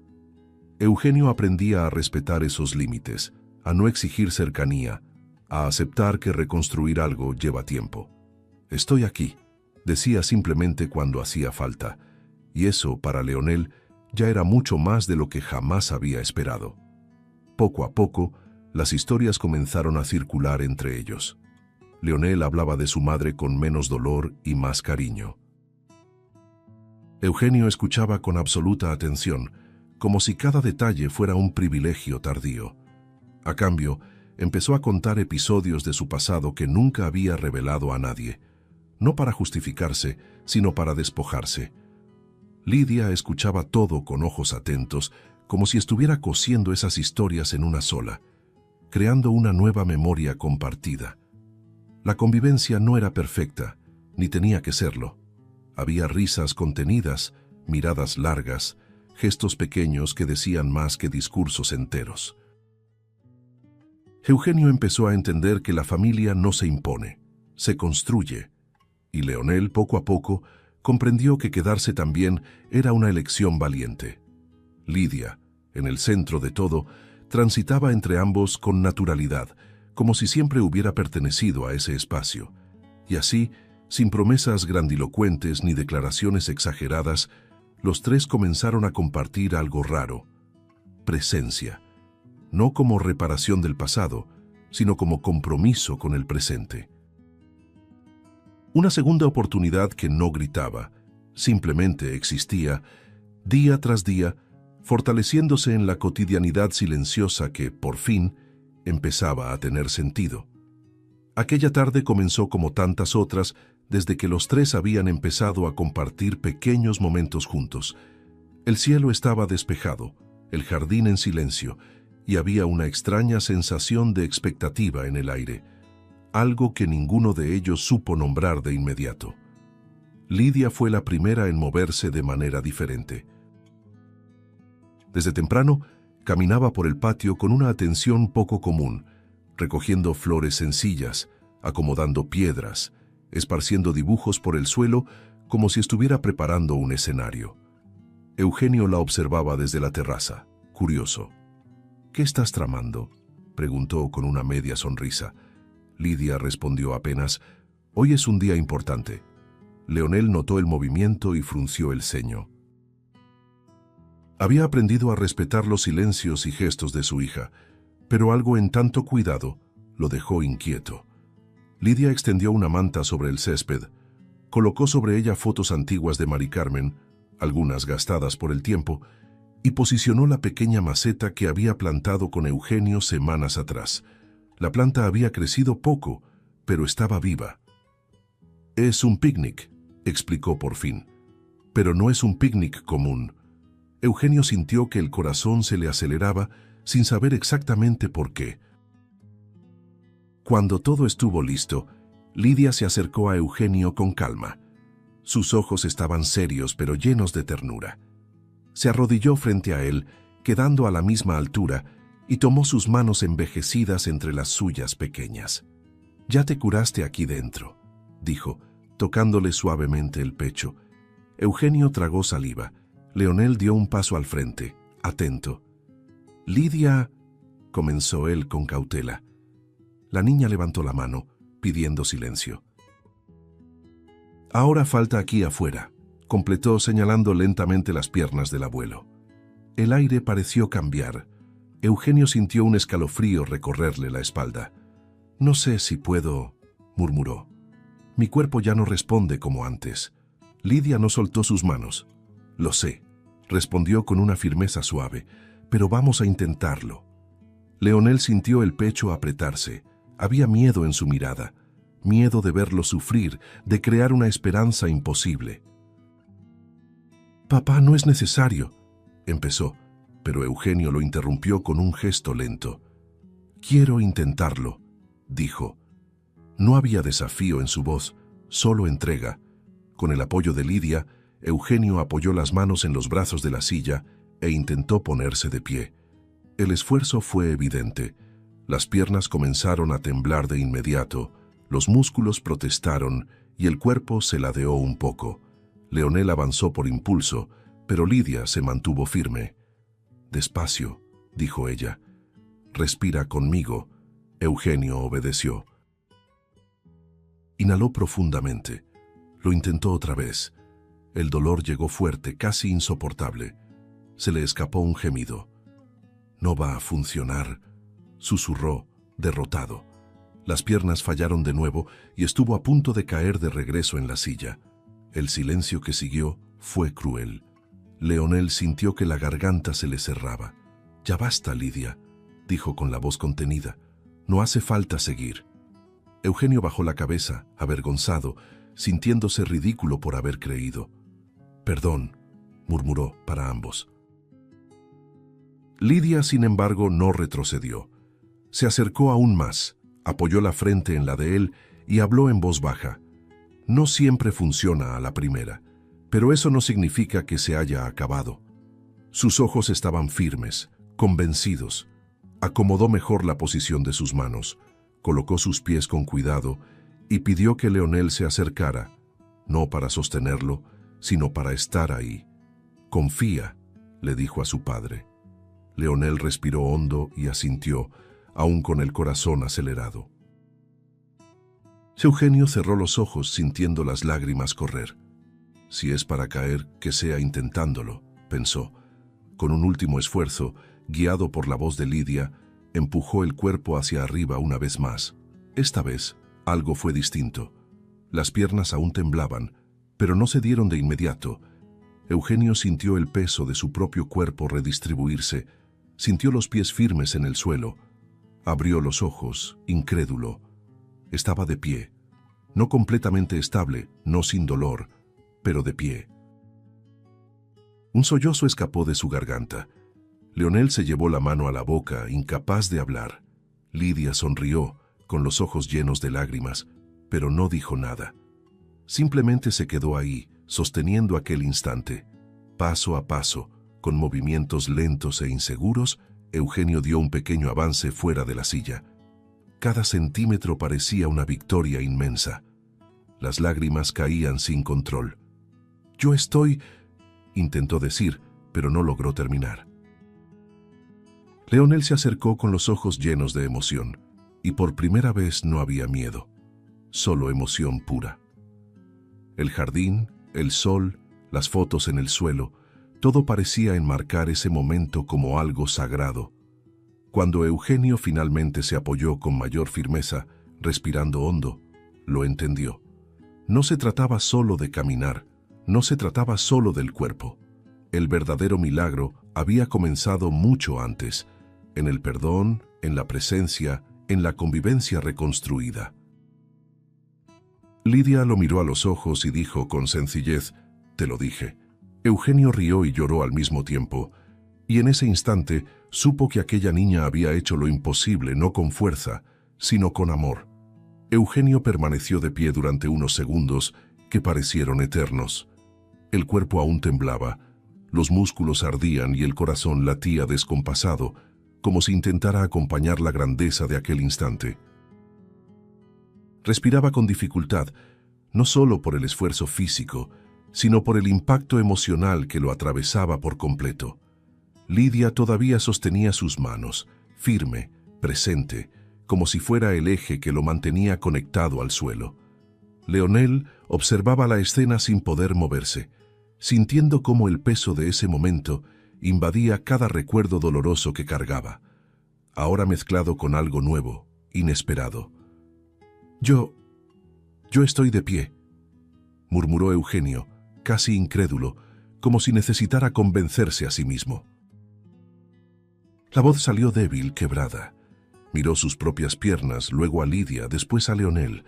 S1: Eugenio aprendía a respetar esos límites, a no exigir cercanía, a aceptar que reconstruir algo lleva tiempo. «Estoy aquí», decía simplemente cuando hacía falta, y eso, para Leonel, ya era mucho más de lo que jamás había esperado. Poco a poco, las historias comenzaron a circular entre ellos. Leonel hablaba de su madre con menos dolor y más cariño. Eugenio escuchaba con absoluta atención, como si cada detalle fuera un privilegio tardío. A cambio, empezó a contar episodios de su pasado que nunca había revelado a nadie, no para justificarse, sino para despojarse. Lidia escuchaba todo con ojos atentos, como si estuviera cosiendo esas historias en una sola, creando una nueva memoria compartida. La convivencia no era perfecta, ni tenía que serlo. Había risas contenidas, miradas largas, gestos pequeños que decían más que discursos enteros. Eugenio empezó a entender que la familia no se impone, se construye, y Leonel, poco a poco, comprendió que quedarse también era una elección valiente. Lidia, en el centro de todo, transitaba entre ambos con naturalidad, como si siempre hubiera pertenecido a ese espacio. Y así, sin promesas grandilocuentes ni declaraciones exageradas, los 3 comenzaron a compartir algo raro: presencia, no como reparación del pasado, sino como compromiso con el presente. Una segunda oportunidad que no gritaba, simplemente existía, día tras día, fortaleciéndose en la cotidianidad silenciosa que, por fin, empezaba a tener sentido. Aquella tarde comenzó como tantas otras, desde que los 3 habían empezado a compartir pequeños momentos juntos. El cielo estaba despejado, el jardín en silencio, y había una extraña sensación de expectativa en el aire, algo que ninguno de ellos supo nombrar de inmediato. Lidia fue la primera en moverse de manera diferente. Desde temprano, Caminaba por el patio con una atención poco común, recogiendo flores sencillas, acomodando piedras, esparciendo dibujos por el suelo como si estuviera preparando un escenario. Eugenio la observaba desde la terraza, curioso. «¿Qué estás tramando?», preguntó con una media sonrisa. Lidia respondió apenas: «Hoy es un día importante». Leonel notó el movimiento y frunció el ceño. Había aprendido a respetar los silencios y gestos de su hija, pero algo en tanto cuidado lo dejó inquieto. Lidia extendió una manta sobre el césped, colocó sobre ella fotos antiguas de Mari Carmen, algunas gastadas por el tiempo, y posicionó la pequeña maceta que había plantado con Eugenio semanas atrás. La planta había crecido poco, pero estaba viva. «Es un picnic», explicó por fin, «pero no es un picnic común». Eugenio sintió que el corazón se le aceleraba sin saber exactamente por qué. Cuando todo estuvo listo, Lidia se acercó a Eugenio con calma. Sus ojos estaban serios pero llenos de ternura. Se arrodilló frente a él, quedando a la misma altura, y tomó sus manos envejecidas entre las suyas pequeñas. «Ya te curaste aquí dentro», dijo, tocándole suavemente el pecho. Eugenio tragó saliva. Leonel dio un paso al frente, atento. «Lidia», comenzó él con cautela. La niña levantó la mano, pidiendo silencio. «Ahora falta aquí afuera», completó señalando lentamente las piernas del abuelo. El aire pareció cambiar. Eugenio sintió un escalofrío recorrerle la espalda. «No sé si puedo», murmuró. «Mi cuerpo ya no responde como antes». Lidia no soltó sus manos. «Lo sé», respondió con una firmeza suave, «pero vamos a intentarlo». Leonel sintió el pecho apretarse. Había miedo en su mirada, miedo de verlo sufrir, de crear una esperanza imposible. «Papá, no es necesario», empezó, pero Eugenio lo interrumpió con un gesto lento. «Quiero intentarlo», dijo. No había desafío en su voz, solo entrega. Con el apoyo de Lidia, Eugenio apoyó las manos en los brazos de la silla e intentó ponerse de pie. El esfuerzo fue evidente. Las piernas comenzaron a temblar de inmediato, los músculos protestaron y el cuerpo se ladeó un poco. Leonel avanzó por impulso, pero Lidia se mantuvo firme. «Despacio», dijo ella. «Respira conmigo». Eugenio obedeció. Inhaló profundamente. Lo intentó otra vez. El dolor llegó fuerte, casi insoportable. Se le escapó un gemido. «No va a funcionar», susurró, derrotado. Las piernas fallaron de nuevo y estuvo a punto de caer de regreso en la silla. El silencio que siguió fue cruel. Leonel sintió que la garganta se le cerraba. «Ya basta, Lidia», dijo con la voz contenida. «No hace falta seguir». Eugenio bajó la cabeza, avergonzado, sintiéndose ridículo por haber creído. «Perdón», murmuró para ambos. Lidia, sin embargo, no retrocedió. Se acercó aún más, apoyó la frente en la de él y habló en voz baja. «No siempre funciona a la primera, pero eso no significa que se haya acabado». Sus ojos estaban firmes, convencidos. Acomodó mejor la posición de sus manos, colocó sus pies con cuidado y pidió que Leonel se acercara, no para sostenerlo, sino para estar ahí. «Confía», le dijo a su padre. Leonel respiró hondo y asintió, aún con el corazón acelerado. Eugenio cerró los ojos sintiendo las lágrimas correr. «Si es para caer, que sea intentándolo», pensó. Con un último esfuerzo, guiado por la voz de Lidia, empujó el cuerpo hacia arriba una vez más. Esta vez, algo fue distinto. Las piernas aún temblaban, pero no se dieron de inmediato. Eugenio sintió el peso de su propio cuerpo redistribuirse, sintió los pies firmes en el suelo. Abrió los ojos, incrédulo. Estaba de pie, no completamente estable, no sin dolor, pero de pie. Un sollozo escapó de su garganta. Leonel se llevó la mano a la boca, incapaz de hablar. Lidia sonrió, con los ojos llenos de lágrimas, pero no dijo nada. Simplemente se quedó ahí, sosteniendo aquel instante. Paso a paso, con movimientos lentos e inseguros, Eugenio dio un pequeño avance fuera de la silla. Cada centímetro parecía una victoria inmensa. Las lágrimas caían sin control. «Yo estoy…», intentó decir, pero no logró terminar. Leonel se acercó con los ojos llenos de emoción, y por primera vez no había miedo, solo emoción pura. El jardín, el sol, las fotos en el suelo, todo parecía enmarcar ese momento como algo sagrado. Cuando Eugenio finalmente se apoyó con mayor firmeza, respirando hondo, lo entendió. No se trataba solo de caminar, no se trataba solo del cuerpo. El verdadero milagro había comenzado mucho antes, en el perdón, en la presencia, en la convivencia reconstruida. Lidia lo miró a los ojos y dijo con sencillez: «Te lo dije». Eugenio rió y lloró al mismo tiempo, y en ese instante supo que aquella niña había hecho lo imposible no con fuerza, sino con amor. Eugenio permaneció de pie durante unos segundos que parecieron eternos. El cuerpo aún temblaba, los músculos ardían y el corazón latía descompasado, como si intentara acompañar la grandeza de aquel instante. Respiraba con dificultad, no solo por el esfuerzo físico, sino por el impacto emocional que lo atravesaba por completo. Lidia todavía sostenía sus manos, firme, presente, como si fuera el eje que lo mantenía conectado al suelo. Leonel observaba la escena sin poder moverse, sintiendo cómo el peso de ese momento invadía cada recuerdo doloroso que cargaba, ahora mezclado con algo nuevo, inesperado. Yo estoy de pie», murmuró Eugenio, casi incrédulo, como si necesitara convencerse a sí mismo. La voz salió débil, quebrada. Miró sus propias piernas, luego a Lidia, después a Leonel.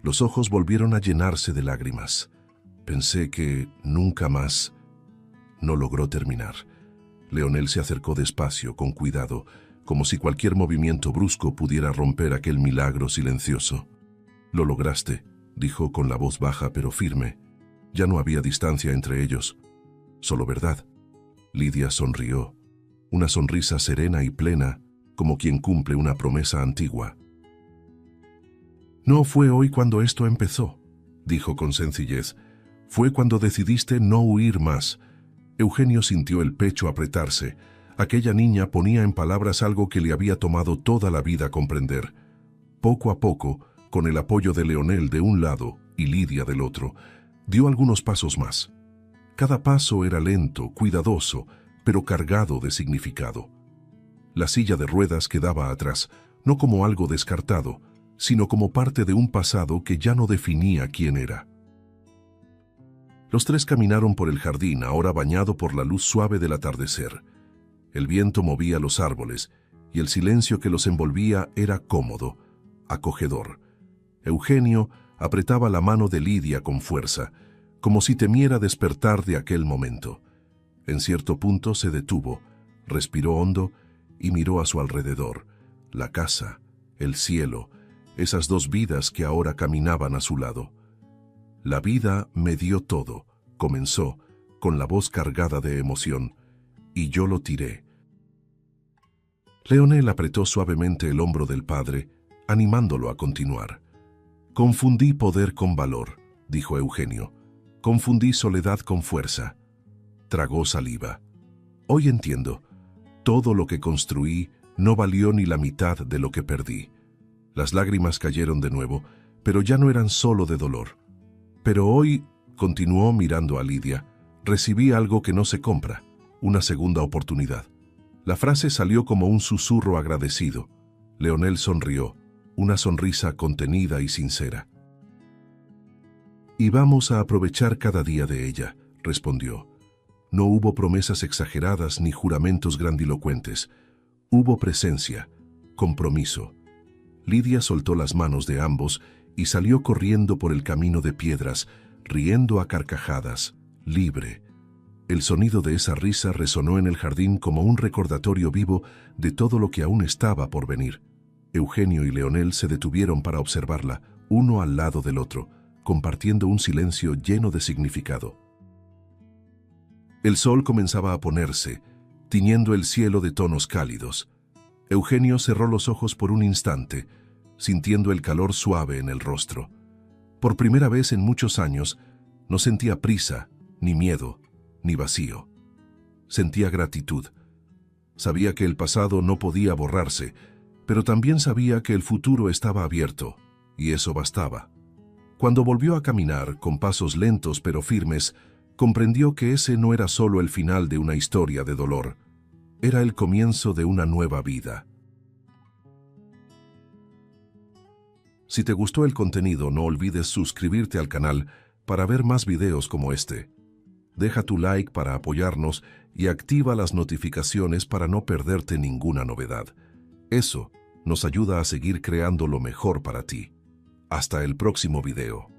S1: Los ojos volvieron a llenarse de lágrimas. «Pensé que nunca más…». No logró terminar. Leonel se acercó despacio, con cuidado, como si cualquier movimiento brusco pudiera romper aquel milagro silencioso. «Lo lograste», dijo con la voz baja pero firme. Ya no había distancia entre ellos, solo verdad. Lidia sonrió, una sonrisa serena y plena, como quien cumple una promesa antigua. «No fue hoy cuando esto empezó», dijo con sencillez. «Fue cuando decidiste no huir más». Eugenio sintió el pecho apretarse. Aquella niña ponía en palabras algo que le había tomado toda la vida comprender. Poco a poco, con el apoyo de Leonel de un lado y Lidia del otro, dio algunos pasos más. Cada paso era lento, cuidadoso, pero cargado de significado. La silla de ruedas quedaba atrás, no como algo descartado, sino como parte de un pasado que ya no definía quién era. Los tres caminaron por el jardín, ahora bañado por la luz suave del atardecer. El viento movía los árboles, y el silencio que los envolvía era cómodo, acogedor. Eugenio apretaba la mano de Lidia con fuerza, como si temiera despertar de aquel momento. En cierto punto se detuvo, respiró hondo y miró a su alrededor, la casa, el cielo, esas dos vidas que ahora caminaban a su lado. «La vida me dio todo», comenzó, con la voz cargada de emoción, «y yo lo tiré». Leonel apretó suavemente el hombro del padre, animándolo a continuar. «Confundí poder con valor», dijo Eugenio. «Confundí soledad con fuerza». Tragó saliva. «Hoy entiendo. Todo lo que construí no valió ni la mitad de lo que perdí». Las lágrimas cayeron de nuevo, pero ya no eran solo de dolor. «Pero hoy», continuó mirando a Lidia, «recibí algo que no se compra, una segunda oportunidad». La frase salió como un susurro agradecido. Leonel sonrió, una sonrisa contenida y sincera. «Y vamos a aprovechar cada día de ella», respondió. No hubo promesas exageradas ni juramentos grandilocuentes. Hubo presencia, compromiso. Lidia soltó las manos de ambos y salió corriendo por el camino de piedras, riendo a carcajadas, libre. El sonido de esa risa resonó en el jardín como un recordatorio vivo de todo lo que aún estaba por venir. Eugenio y Leonel se detuvieron para observarla, uno al lado del otro, compartiendo un silencio lleno de significado. El sol comenzaba a ponerse, tiñendo el cielo de tonos cálidos. Eugenio cerró los ojos por un instante, sintiendo el calor suave en el rostro. Por primera vez en muchos años, no sentía prisa, ni miedo, ni vacío. Sentía gratitud. Sabía que el pasado no podía borrarse, pero también sabía que el futuro estaba abierto, y eso bastaba. Cuando volvió a caminar, con pasos lentos pero firmes, comprendió que ese no era solo el final de una historia de dolor, era el comienzo de una nueva vida. Si te gustó el contenido, no olvides suscribirte al canal para ver más videos como este. Deja tu like para apoyarnos y activa las notificaciones para no perderte ninguna novedad. Eso nos ayuda a seguir creando lo mejor para ti. Hasta el próximo video.